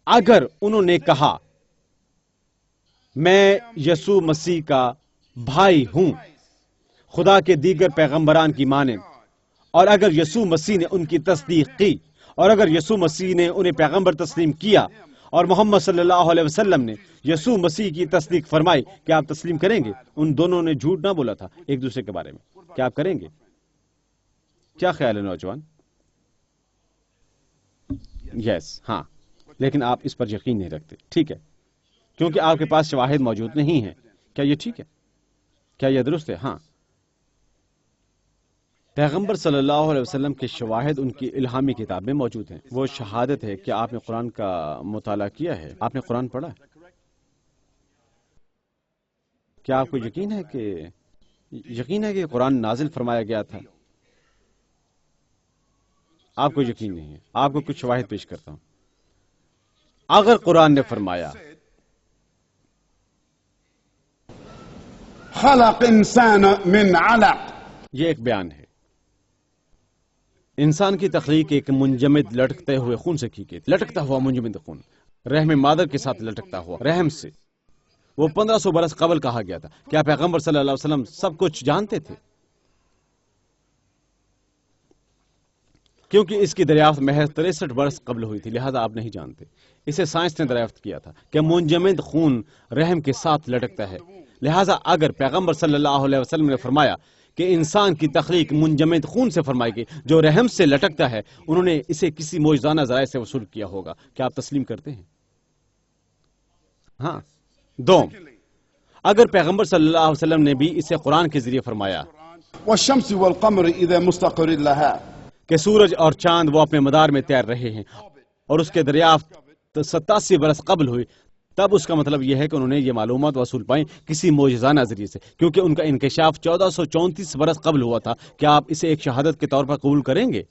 اگر انہوں نے کہا میں یسوع مسیح کا بھائی ہوں خدا کے دیگر پیغمبران کی مانند، اور اگر یسوع مسیح نے ان کی تصدیق کی، اور اگر یسوع مسیح نے انہیں پیغمبر تسلیم کیا، اور محمد صلی اللہ علیہ وسلم نے یسوع مسیح کی تصدیق فرمائی، کیا آپ تسلیم کریں گے؟ ان دونوں نے جھوٹ نہ بولا تھا ایک دوسرے کے بارے میں. کیا آپ کریں گے؟ کیا خیال ہے نوجوان؟ یس، ہاں. لیکن آپ اس پر یقین نہیں رکھتے. ٹھیک ہے، کیونکہ آپ کے پاس شواہد موجود نہیں ہیں. کیا یہ ٹھیک ہے؟ کیا یہ درست ہے؟ ہاں. پیغمبر صلی اللہ علیہ وسلم کے شواہد ان کی الہامی کتاب میں موجود ہیں. وہ شہادت ہے کہ آپ نے قرآن کا مطالعہ کیا ہے، آپ نے قرآن پڑھا ہے. کیا آپ کو یقین ہے کہ قرآن نازل فرمایا گیا تھا؟ آپ کو یقین نہیں ہے. آپ کو کچھ شواہد پیش کرتا ہوں. اگر قرآن نے فرمایا خلق انسان من علق، یہ ایک بیان ہے، انسان کی تخلیق ایک منجمد لٹکتے ہوئے خون سے کی گئی، لٹکتا ہوا منجمد خون، رحم مادر کے ساتھ لٹکتا ہوا رحم سے. وہ 1500 برس قبل کہا گیا تھا. کیا پیغمبر صلی اللہ علیہ وسلم سب کچھ جانتے تھے؟ کیونکہ اس کی دریافت محض 63 برس قبل ہوئی تھی، لہذا آپ نہیں جانتے. اسے سائنس نے دریافت کیا تھا کہ منجمد خون رحم کے ساتھ لٹکتا ہے. لہذا اگر پیغمبر صلی اللہ علیہ وسلم نے فرمایا کہ انسان کی تخلیق منجمد خون سے فرمائی گئی جو رحم سے لٹکتا ہے، انہوں نے اسے کسی معجزانہ ذرائع سے وصول کیا ہوگا. کیا آپ تسلیم کرتے ہیں؟ ہاں. دوم، اگر پیغمبر صلی اللہ علیہ وسلم نے بھی اسے قرآن کے ذریعے فرمایا والشمس والقمر اذا مستقر لها، کہ سورج اور چاند وہ اپنے مدار میں تیر رہے ہیں، اور اس کے دریافت 87 برس قبل ہوئی، تب اس کا مطلب یہ ہے کہ انہوں نے یہ معلومات وصول پائیں کسی معجزانہ ذریعے سے، کیونکہ ان کا انکشاف 1434 برس قبل ہوا تھا. کیا آپ اسے ایک شہادت کے طور پر قبول کریں گے؟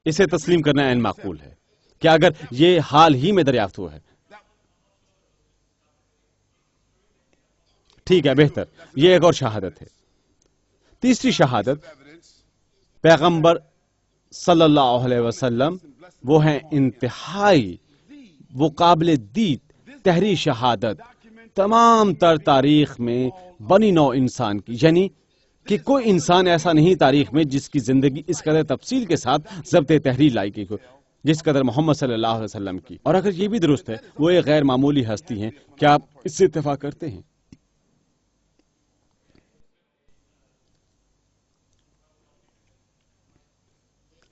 اسے تسلیم کرنا عین معقول ہے. کیا اگر یہ حال ہی میں دریافت ہوا ہے؟ ٹھیک ہے، بہتر. یہ ایک اور شہادت ہے. تیسری شہادت، پیغمبر صلی اللہ علیہ وسلم وہ ہیں انتہائی، وہ قابل دید تحریر شہادت تمام تر تاریخ میں بنی نوع انسان کی، یعنی کہ کوئی انسان ایسا نہیں تاریخ میں جس کی زندگی اس قدر تفصیل کے ساتھ ضبط تحریر لائی گئی ہو جس قدر محمد صلی اللہ علیہ وسلم کی. اور اگر یہ بھی درست ہے وہ ایک غیر معمولی ہستی ہیں، کیا آپ اس سے اتفاق کرتے ہیں؟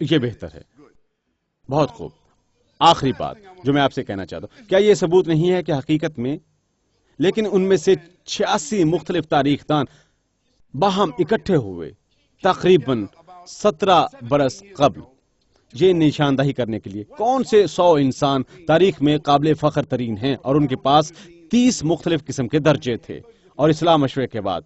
یہ بہتر ہے. بہت خوب. آخری بات جو میں آپ سے کہنا چاہتا ہوں، کیا یہ ثبوت نہیں ہے کہ حقیقت میں لیکن ان میں سے 86 مختلف تاریخ دان باہم اکٹھے ہوئے تقریباً 17 برس قبل یہ نشاندہی کرنے کے لیے کون سے 100 انسان تاریخ میں قابل فخر ترین ہیں اور ان کے پاس 30 مختلف قسم کے درجے تھے، اور اصلاح مشورے کے بعد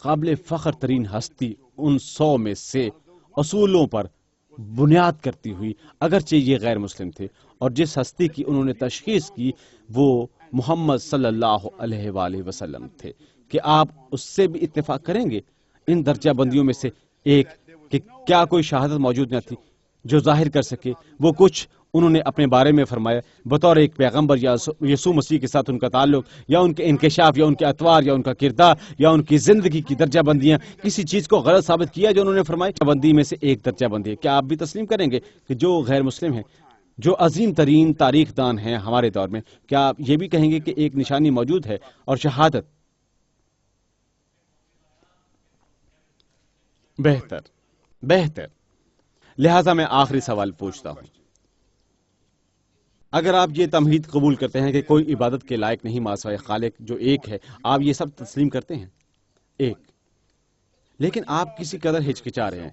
قابل فخر ترین ہستی ان 100 میں سے اصولوں پر بنیاد کرتی ہوئی، اگرچہ یہ غیر مسلم تھے، اور جس ہستی کی انہوں نے تشخیص کی وہ محمد صلی اللہ علیہ وآلہ وسلم تھے. کہ آپ اس سے بھی اتفاق کریں گے ان درجہ بندیوں میں سے ایک کہ کیا کوئی شہادت موجود نہ تھی جو ظاہر کر سکے وہ کچھ انہوں نے اپنے بارے میں فرمایا بطور ایک پیغمبر یا یسوع مسیح کے ساتھ ان کا تعلق یا ان کے انکشاف یا ان کے اطوار یا ان کا کردار یا ان کی زندگی کی درجہ بندیاں کسی چیز کو غلط ثابت کیا جو انہوں نے فرمائی بندی میں سے ایک درجہ بندی ہے. کیا آپ بھی تسلیم کریں گے کہ جو غیر مسلم ہیں، جو عظیم ترین تاریخ دان ہیں ہمارے دور میں، کیا آپ یہ بھی کہیں گے کہ ایک نشانی موجود ہے اور شہادت؟ بہتر. لہذا میں آخری سوال پوچھتا ہوں، اگر آپ یہ تمہید قبول کرتے ہیں کہ کوئی عبادت کے لائق نہیں ما سوائے خالق جو ایک ہے، آپ یہ سب تسلیم کرتے ہیں؟ ایک. لیکن آپ کسی قدر ہچکچا رہے ہیں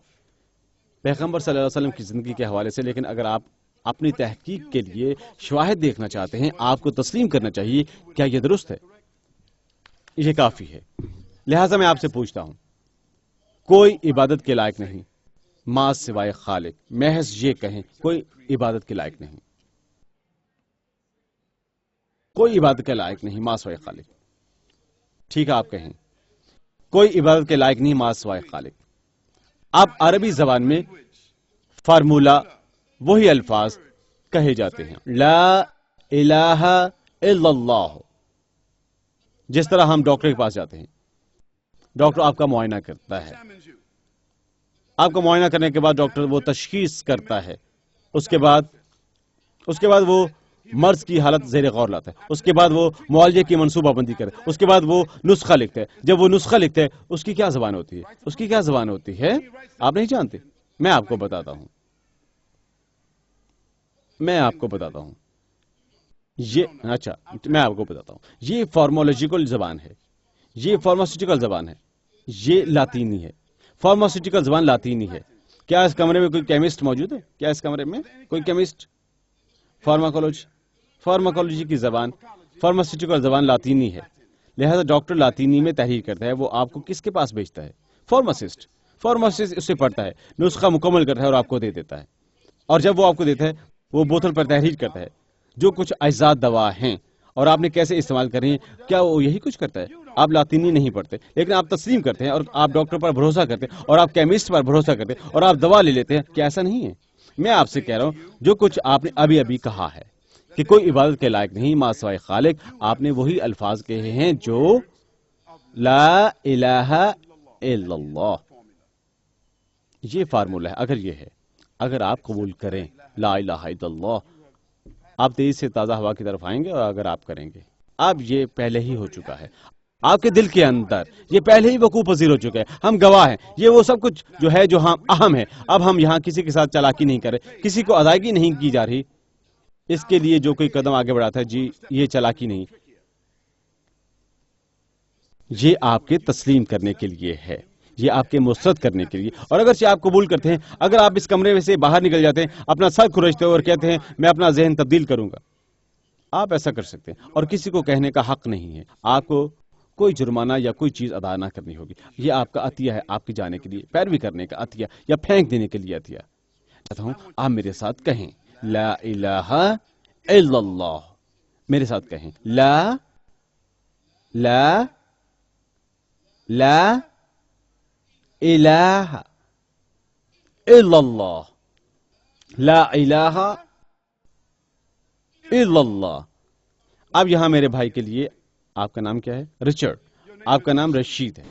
پیغمبر صلی اللہ علیہ وسلم کی زندگی کے حوالے سے، لیکن اگر آپ اپنی تحقیق کے لیے شواہد دیکھنا چاہتے ہیں آپ کو تسلیم کرنا چاہیے. کیا یہ درست ہے؟ یہ کافی ہے. لہذا میں آپ سے پوچھتا ہوں، کوئی عبادت کے لائق نہیں ما سوائے خالق، محض یہ کہیں کوئی عبادت کے لائق نہیں، کوئی عبادت کے لائق نہیں ما سوائے خالق. ٹھیک ہے، آپ کہیں کوئی عبادت کے لائق نہیں ما سوائے خالق. اب عربی زبان میں فارمولہ وہی الفاظ کہے جاتے ہیں، لا الہ الا اللہ. جس طرح ہم ڈاکٹر کے پاس جاتے ہیں، ڈاکٹر آپ کا معائنہ کرتا ہے، آپ کا معائنہ کرنے کے بعد ڈاکٹر وہ تشخیص کرتا ہے، اس کے بعد وہ مرض کی حالت زیر غور لاتا ہے، اس کے بعد وہ معالجے کی منصوبہ بندی کرے، اس کے بعد وہ نسخہ لکھتا ہے. جب وہ نسخہ لکھتا ہے اس کی کیا زبان ہوتی ہے؟ اس کی کیا زبان ہوتی ہے آپ نہیں جانتے؟ میں آپ کو بتاتا ہوں، میں آپ کو بتاتا ہوں. یہ فارمولوجیکل زبان ہے، یہ فارماسیوٹیکل زبان ہے، یہ لاطینی ہے. فارماسیوٹیکل زبان لاطینی ہے. کیا اس کمرے میں کوئی کیمسٹ موجود ہے؟ کیا اس کمرے میں کوئی کیمسٹ؟ فارماکولوجی کی زبان، فارماسیوٹیکل زبان لاطینی ہے. لہذا ڈاکٹر لاطینی میں تحریر کرتا ہے. وہ آپ کو کس کے پاس بھیجتا ہے؟ فارماسسٹ اسے پڑھتا ہے، نسخہ مکمل کرتا ہے اور آپ کو دے دیتا ہے. اور جب وہ آپ کو دیتا ہے وہ بوتل پر تحریر کرتا ہے جو کچھ اجزاء دوا ہیں اور آپ نے کیسے استعمال کریں. کیا وہ یہی کچھ کرتا ہے؟ آپ لاطینی نہیں پڑھتے لیکن آپ تسلیم کرتے ہیں اور آپ ڈاکٹر پر بھروسہ کرتے ہیں اور آپ کیمسٹ پر بھروسہ کرتے ہیں اور آپ دوا لے لیتے ہیں. کیا ایسا نہیں ہے؟ میں آپ سے کہہ رہا ہوں جو کچھ آپ نے ابھی کہا ہے کہ کوئی عبادت کے لائق نہیں ما سوائے خالق، آپ نے وہی الفاظ کہے ہیں جو لا الہ الا اللہ. یہ فارمولہ ہے. اگر آپ قبول کریں لا الہ الا اللہ، آپ تیزی سے تازہ ہوا کی طرف آئیں گے. اور اگر آپ کریں گے، اب یہ پہلے ہی ہو چکا ہے آپ کے دل کے اندر، یہ پہلے ہی وقوع پذیر ہو چکا ہے. ہم گواہ ہیں. یہ وہ سب کچھ جو ہے جو ہم اہم ہے. اب ہم یہاں کسی کے ساتھ چالاکی نہیں کر رہے، کسی کو ادائیگی نہیں کی جا رہی. اس کے لیے جو کوئی قدم آگے بڑھاتا ہے، جی یہ چالاکی نہیں، یہ آپ کے تسلیم کرنے کے لیے ہے، یہ آپ کے مسترد کرنے کے لیے. اور اگرچہ آپ قبول کرتے ہیں، اگر آپ اس کمرے میں سے باہر نکل جاتے ہیں اپنا سر کھرچتے ہیں اور کہتے ہیں میں اپنا ذہن تبدیل کروں گا، آپ ایسا کر سکتے ہیں اور کسی کو کہنے کا حق نہیں ہے. آپ کو کوئی جرمانہ یا کوئی چیز ادا نہ کرنی ہوگی. یہ آپ کا عطیہ ہے، آپ کے جانے کے لیے، پیروی کرنے کا عطیہ یا پھینک دینے کے لیے عطیہ. چاہتا ہوں آپ میرے ساتھ کہیں لا الہ الا اللہ. میرے ساتھ کہیں لا الہ الا اللہ. لا الہ الا اللہ. اب یہاں میرے بھائی کے لیے، آپ کا نام کیا ہے؟ رچرڈ. آپ کا نام رشید ہے.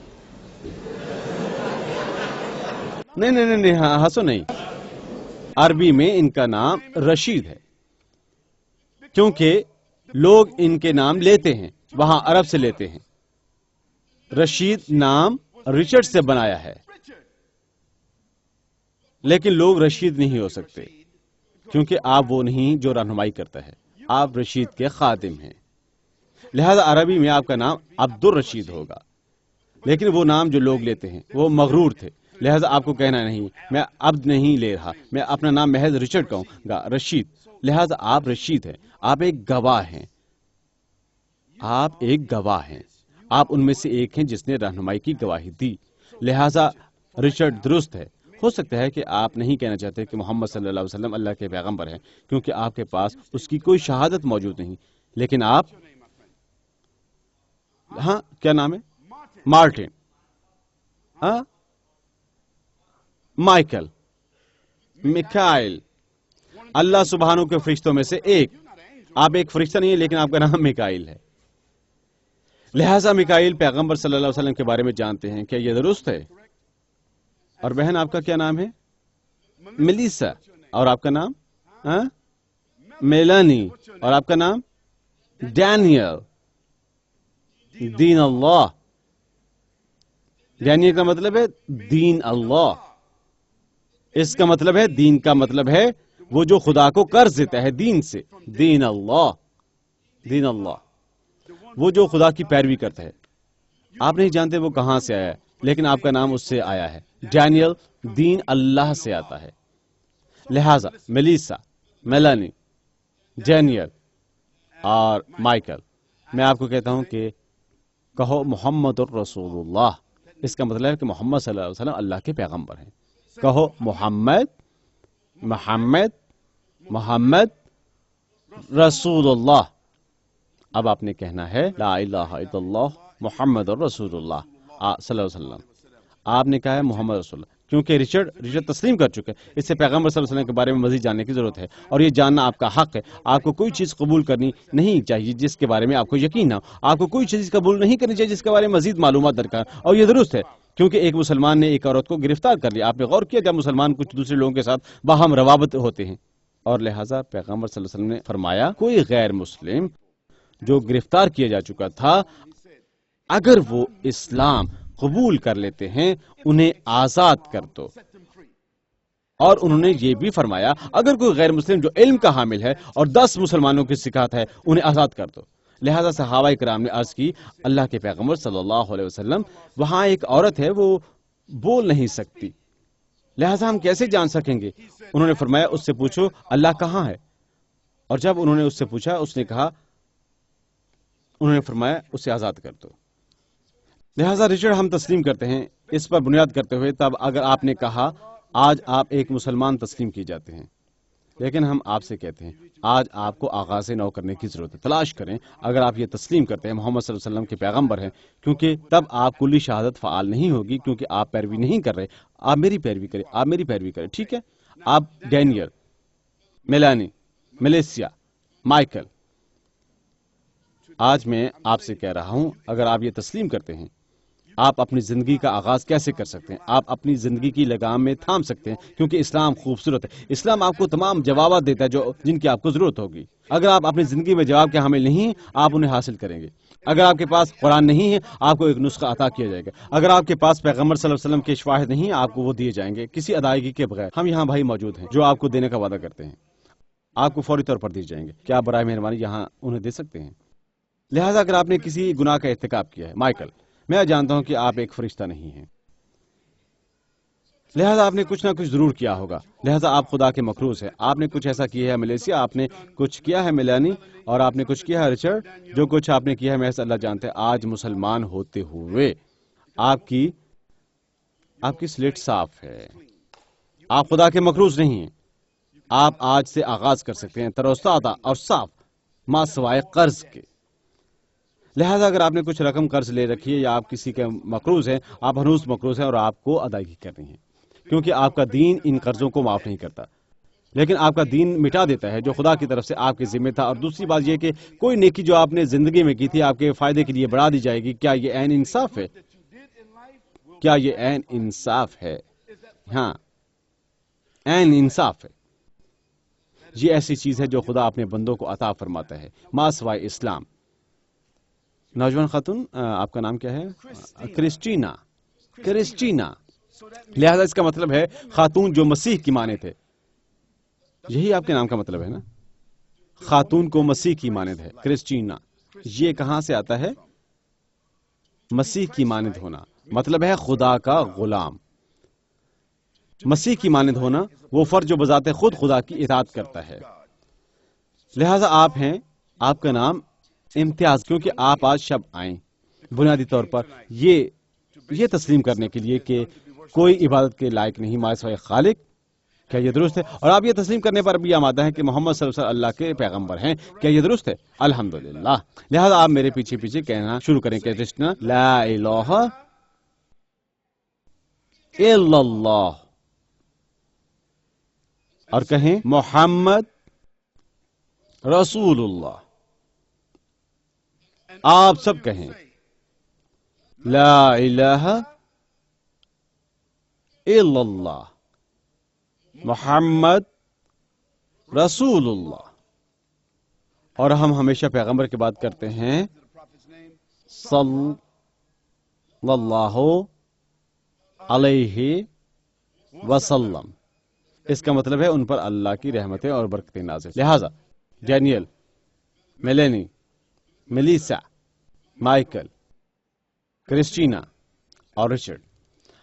نہیں ہنسو نہیں. عربی میں ان کا نام رشید ہے کیونکہ لوگ ان کے نام لیتے ہیں، وہاں عرب سے لیتے ہیں. رشید نام رچرڈ سے بنایا ہے، لیکن لوگ رشید نہیں ہو سکتے کیونکہ آپ وہ نہیں جو رہنمائی کرتا ہے. آپ رشید کے خادم ہیں. لہذا عربی میں آپ کا نام عبد الرشید ہوگا، لیکن وہ نام جو لوگ لیتے ہیں وہ مغرور تھے. لہذا آپ کو کہنا نہیں میں عبد نہیں لے رہا، میں اپنا نام محض رچرڈ کہوں گا، رشید. لہذا آپ رشید ہیں، آپ ایک گواہ ہیں. آپ ایک گواہ ہیں، آپ ان میں سے ایک ہیں جس نے رہنمائی کی گواہی دی. لہذا رچرڈ درست ہے. ہو سکتا ہے کہ آپ نہیں کہنا چاہتے کہ محمد صلی اللہ علیہ وسلم اللہ کے پیغمبر ہیں کیونکہ آپ کے پاس اس کی کوئی شہادت موجود نہیں، لیکن آپ، ہاں کیا نام ہے؟ مارٹن، ہاں مائیکل، میکائل، اللہ سبحانہ کے فرشتوں میں سے ایک. آپ ایک فرشتہ نہیں ہے لیکن آپ کا نام میکائل ہے. لہذا میکائل پیغمبر صلی اللہ علیہ وسلم کے بارے میں جانتے ہیں. کیا یہ درست ہے؟ اور بہن آپ کا کیا نام ہے؟ ملیسا. اور آپ کا نام؟ میلانی. اور آپ کا نام؟ ڈینیل. دین اللہ. ڈینیل کا مطلب ہے دین اللہ. اس کا مطلب ہے، دین کا مطلب ہے وہ جو خدا کو قرض دیتا ہے دین سے. دین اللہ، دین اللہ، وہ جو خدا کی پیروی کرتا ہے. آپ نہیں جانتے وہ کہاں سے آیا ہے، لیکن آپ کا نام اس سے آیا ہے. ڈینیل دین اللہ سے آتا ہے. لہذا ملیسا، میلانی، ڈینیل اور مائیکل، میں آپ کو کہتا ہوں کہ کہو محمد الرسول اللہ. اس کا مطلب ہے کہ محمد صلی اللہ علیہ وسلم اللہ کے پیغمبر ہیں. کہو محمد محمد محمد رسول اللہ. اب آپ نے کہنا ہے لا الہ الا اللہ محمد رسول اللہ صلی اللہ علیہ وسلم. آپ نے کہا ہے محمد رسول اللہ کیونکہ رچرڈ تسلیم کر چکے. اس سے پیغمبر صلی اللہ علیہ وسلم کے بارے میں مزید جاننے کی ضرورت ہے اور یہ جاننا آپ کا حق ہے. آپ کو کوئی چیز قبول کرنی نہیں چاہیے جس کے بارے میں آپ کو یقین نہ ہو. آپ کو کوئی چیز قبول نہیں کرنی چاہیے جس کے بارے میں مزید معلومات درکار. اور یہ درست ہے کیونکہ ایک مسلمان نے ایک عورت کو گرفتار کر لیا. آپ نے غور کیا جب مسلمان کچھ دوسرے لوگوں کے ساتھ باہم روابط ہوتے ہیں. اور لہٰذا پیغمبر صلی اللہ علیہ وسلم نے فرمایا کوئی غیر مسلم جو گرفتار کیا جا چکا تھا اگر وہ اسلام قبول کر لیتے ہیں انہیں آزاد کر دو. اور انہوں نے یہ بھی فرمایا اگر کوئی غیر مسلم جو علم کا حامل ہے اور 10 مسلمانوں کی سکھاتا ہے انہیں آزاد کر دو. لہذا صحابہ کرام نے عرض کی اللہ کے پیغمبر صلی اللہ علیہ وسلم وہاں ایک عورت ہے وہ بول نہیں سکتی لہذا ہم کیسے جان سکیں گے؟ انہوں نے فرمایا اس سے پوچھو اللہ کہاں ہے. اور جب انہوں نے اس سے پوچھا اس نے کہا انہوں نے فرمایا اسے آزاد کر دو. لہذا رچرڈ ہم تسلیم کرتے ہیں اس پر بنیاد کرتے ہوئے. تب اگر آپ نے کہا آج آپ ایک مسلمان تسلیم کیے جاتے ہیں لیکن ہم آپ سے کہتے ہیں آج آپ کو آغاز نو کرنے کی ضرورت ہے. تلاش کریں اگر آپ یہ تسلیم کرتے ہیں محمد صلی اللہ علیہ وسلم کے پیغمبر ہیں کیونکہ تب آپ کلی شہادت فعال نہیں ہوگی کیونکہ آپ پیروی نہیں کر رہے. آپ میری پیروی کریں آپ میری پیروی کریں ٹھیک ہے. آپ ڈینیل میلانی ملیسیا مائیکل آج میں آپ سے کہہ رہا ہوں اگر آپ یہ تسلیم کرتے ہیں آپ اپنی زندگی کا آغاز کیسے کر سکتے ہیں؟ آپ اپنی زندگی کی لگام میں تھام سکتے ہیں کیونکہ اسلام خوبصورت ہے. اسلام آپ کو تمام جوابات دیتا ہے جن کی آپ کو ضرورت ہوگی. اگر آپ اپنی زندگی میں جواب کے حامل نہیں ہیں آپ انہیں حاصل کریں گے. اگر آپ کے پاس قرآن نہیں ہے آپ کو ایک نسخہ عطا کیا جائے گا. اگر آپ کے پاس پیغمبر صلی اللہ علیہ وسلم کے شواہد نہیں ہیں آپ کو وہ دیے جائیں گے کسی ادائیگی کے بغیر. ہم یہاں بھائی موجود ہیں جو آپ کو دینے کا وعدہ کرتے ہیں آپ کو فوری طور پر دیے جائیں گے. کیا برائے مہربانی یہاں انہیں دے سکتے ہیں؟ لہذا اگر آپ نے کسی گناہ کا ارتکاب کیا ہے مائیکل میں جانتا ہوں کہ آپ ایک فرشتہ نہیں ہیں لہذا آپ نے کچھ نہ کچھ ضرور کیا ہوگا. لہذا آپ خدا کے مخلوق ہیں. آپ نے کچھ ایسا کیا ہے ملیسیا آپ نے کچھ کیا ہے میلانی اور آپ نے کچھ کیا ہے رچرڈ. جو کچھ آپ نے کیا ہے محض اللہ جانتے ہیں. آج مسلمان ہوتے ہوئے آپ کی سلیٹ صاف ہے. آپ خدا کے مخلوق نہیں ہیں. آپ آج سے آغاز کر سکتے ہیں تروتازہ اور صاف ماں سوائے قرض کے. لہذا اگر آپ نے کچھ رقم قرض لے رکھی ہے یا آپ کسی کے مقروض ہیں آپ ہنوز مقروض ہیں اور آپ کو ادائیگی کرنی ہے کیونکہ آپ کا دین ان قرضوں کو معاف نہیں کرتا لیکن آپ کا دین مٹا دیتا ہے جو خدا کی طرف سے آپ کے ذمہ تھا. اور دوسری بات یہ کہ کوئی نیکی جو آپ نے زندگی میں کی تھی آپ کے فائدے کے لیے بڑھا دی جائے گی. کیا یہ عین انصاف ہے؟ کیا یہ عین انصاف ہے؟ ہاں عین انصاف ہے. یہ ایسی چیز ہے جو خدا اپنے بندوں کو عطا فرماتا ہے ما سوائے اسلام. نوجوان خاتون آپ کا نام کیا ہے؟ کرسٹینا. لہذا اس کا مطلب ہے خاتون جو مسیح کی مانند ہے. یہی آپ کے نام کا مطلب ہے نا؟ خاتون کو مسیح کی مانند ہے کرسٹینا. یہ کہاں سے آتا ہے؟ مسیح کی مانند ہونا مطلب ہے خدا کا غلام. مسیح کی مانند ہونا وہ فرد جو بذات خود خدا کی اطاعت کرتا ہے. لہذا آپ ہیں آپ کا نام امتیاز کیونکہ آپ آج شب آئیں بنیادی طور پر یہ تسلیم کرنے کے لیے کہ کوئی عبادت کے لائق نہیں مائے سوائے خالق. کیا یہ درست ہے؟ اور آپ یہ تسلیم کرنے پر بھی آمادہ ہیں کہ محمد صلی اللہ علیہ وسلم اللہ کے پیغمبر ہیں. کیا یہ درست ہے؟ الحمدللہ. لہذا آپ میرے پیچھے پیچھے کہنا شروع کریں کہ کرسٹینا لا الہ الا اللہ اور کہیں محمد رسول اللہ. آپ سب کہیں لا الہ الا اللہ محمد رسول اللہ. اور ہم ہمیشہ پیغمبر کی بات کرتے ہیں صلی اللہ علیہ وسلم. اس کا مطلب ہے ان پر اللہ کی رحمتیں اور برکتیں نازل. لہذا ڈینیل میلانی ملیسا مائیکل کرسٹینا اور رچرڈ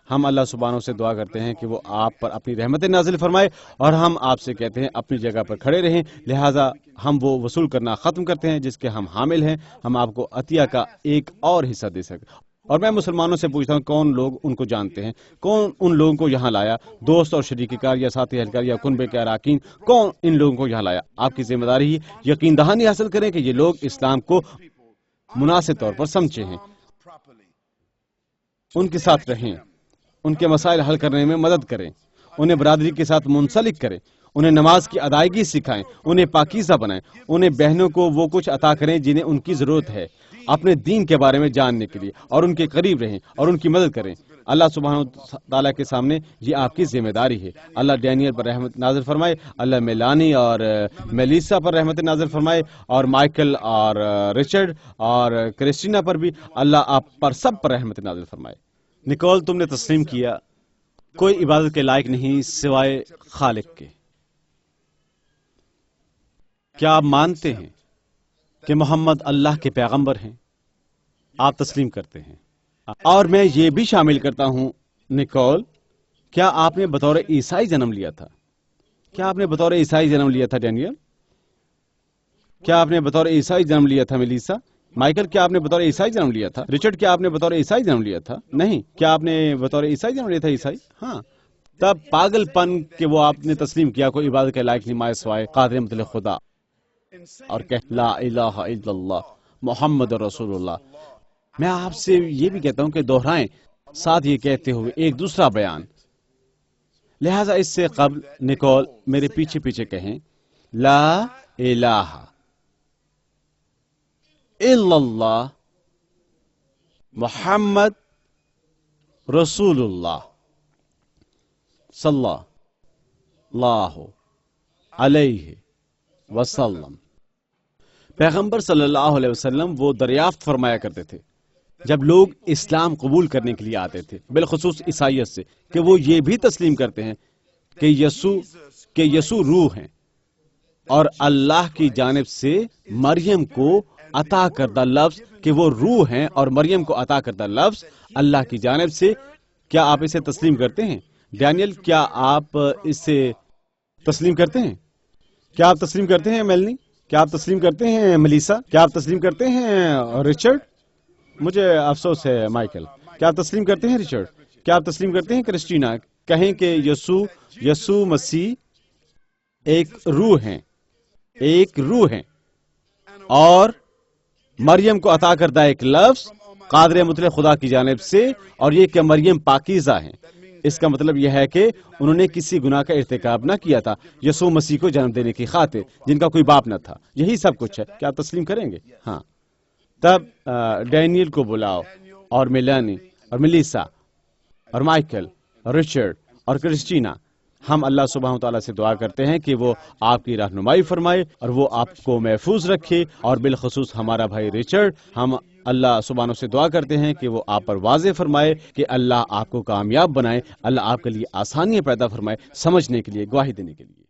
ہم اللہ سبحانہ سے دعا کرتے ہیں کہ وہ آپ پر اپنی رحمتیں نازل فرمائے اور ہم آپ سے کہتے ہیں اپنی جگہ پر کھڑے رہیں. لہذا ہم وہ وصول کرنا ختم کرتے ہیں جس کے ہم حامل ہیں. ہم آپ کو عطیہ کا ایک اور حصہ دے سکیں اور میں مسلمانوں سے پوچھتا ہوں کون لوگ ان کو جانتے ہیں، کون ان لوگوں کو یہاں لایا، دوست اور شریک کار یا ساتھی اہلکار یا کنبے کے اراکین، کون ان لوگوں کو یہاں لایا؟ آپ کی ذمہ داری یقین دہانی حاصل کریں کہ یہ لوگ اسلام کو مناسب طور پر سمجھے ہیں، ان کے ساتھ رہیں، ان کے مسائل حل کرنے میں مدد کریں، انہیں برادری کے ساتھ منسلک کریں، انہیں نماز کی ادائیگی سکھائیں، انہیں پاکیزہ بنائیں، انہیں بہنوں کو وہ کچھ عطا کریں جنہیں ان کی ضرورت ہے اپنے دین کے بارے میں جاننے کے لیے، اور ان کے قریب رہیں اور ان کی مدد کریں۔ اللہ سبحانہ تعالیٰ کے سامنے یہ آپ کی ذمہ داری ہے۔ اللہ ڈینیل پر رحمت نازل فرمائے، اللہ میلانی اور میلیسا پر رحمت نازل فرمائے، اور مائیکل اور رچرڈ اور کرسٹینا پر بھی اللہ آپ پر سب پر رحمت نازل فرمائے۔ نکول، تم نے تسلیم کیا کوئی عبادت کے لائق نہیں سوائے خالق کے۔ کیا آپ مانتے ہیں کہ محمد اللہ کے پیغمبر ہیں؟ آپ تسلیم کرتے ہیں؟ اور میں یہ بھی شامل کرتا ہوں نکول، کیا آپ نے بطور عیسائی جنم لیا تھا؟ کیا آپ نے بطور عیسائی جنم لیا تھا ڈینیل؟ کیا آپ نے بطور عیسائی جنم لیا تھا میلیسا؟ مائیکل، کیا آپ نے بطور عیسائی جنم لیا تھا؟ رچرڈ، کیا آپ نے بطور عیسائی جنم لیا تھا؟ نہیں۔ کیا آپ نے بطور عیسائی جنم لیا تھا؟ عیسائی؟ ہاں۔ تب پاگل پن کہ وہ آپ نے تسلیم کیا کوئی عبادت کے لائق نہیں مائے سوائے قادر مطلق خدا، اور کہ لا الہ الا اللہ محمد رسول اللہ۔ میں آپ سے یہ بھی کہتا ہوں کہ دہرائیں ساتھ یہ کہتے ہوئے ایک دوسرا بیان، لہذا اس سے قبل نکول میرے پیچھے پیچھے کہیں، لا الہ الا اللہ محمد رسول اللہ صلی اللہ علیہ وسلم۔ پیغمبر صلی اللہ علیہ وسلم وہ دریافت فرمایا کرتے تھے جب لوگ اسلام قبول کرنے کے لیے آتے تھے، بالخصوص عیسائیت سے، کہ وہ یہ بھی تسلیم کرتے ہیں کہ یسوع روح ہیں اور اللہ کی جانب سے مریم کو عطا کردہ لفظ، کہ وہ روح ہیں اور مریم کو عطا کردہ لفظ اللہ کی جانب سے۔ کیا آپ اسے تسلیم کرتے ہیں؟ ڈینیل، کیا آپ اسے تسلیم کرتے ہیں؟ کیا آپ تسلیم کرتے ہیں میلنی؟ کیا آپ تسلیم کرتے ہیں ملیسا؟ کیا آپ تسلیم کرتے ہیں رچرڈ؟ مجھے افسوس ہے مائیکل۔ کیا آپ تسلیم کرتے ہیں رچرڈ؟ کیا آپ تسلیم کرتے ہیں کرسٹینا؟ کہیں کہ یسوع مسیح ایک روح ہیں اور مریم کو عطا کردہ ایک لفظ قادر مطلق خدا کی جانب سے، اور یہ کہ مریم پاکیزہ ہیں۔ اس کا مطلب یہ ہے کہ انہوں نے کسی گناہ کا ارتکاب نہ کیا تھا یسوع مسیح کو جنم دینے کی خاطر، جن کا کوئی باپ نہ تھا۔ یہی سب کچھ ہے۔ کیا آپ تسلیم کریں گے؟ ہاں۔ تب ڈینیل کو بلاؤ، اور میلانی اور ملیسا اور مائیکل اور رچرڈ اور کرسٹینا۔ ہم اللہ سبحانہ تعالیٰ سے دعا کرتے ہیں کہ وہ آپ کی رہنمائی فرمائے اور وہ آپ کو محفوظ رکھے، اور بالخصوص ہمارا بھائی رچرڈ، ہم اللہ سبحانہ سے دعا کرتے ہیں کہ وہ آپ پر واضح فرمائے، کہ اللہ آپ کو کامیاب بنائے، اللہ آپ کے لیے آسانیاں پیدا فرمائے سمجھنے کے لیے، گواہی دینے کے لیے۔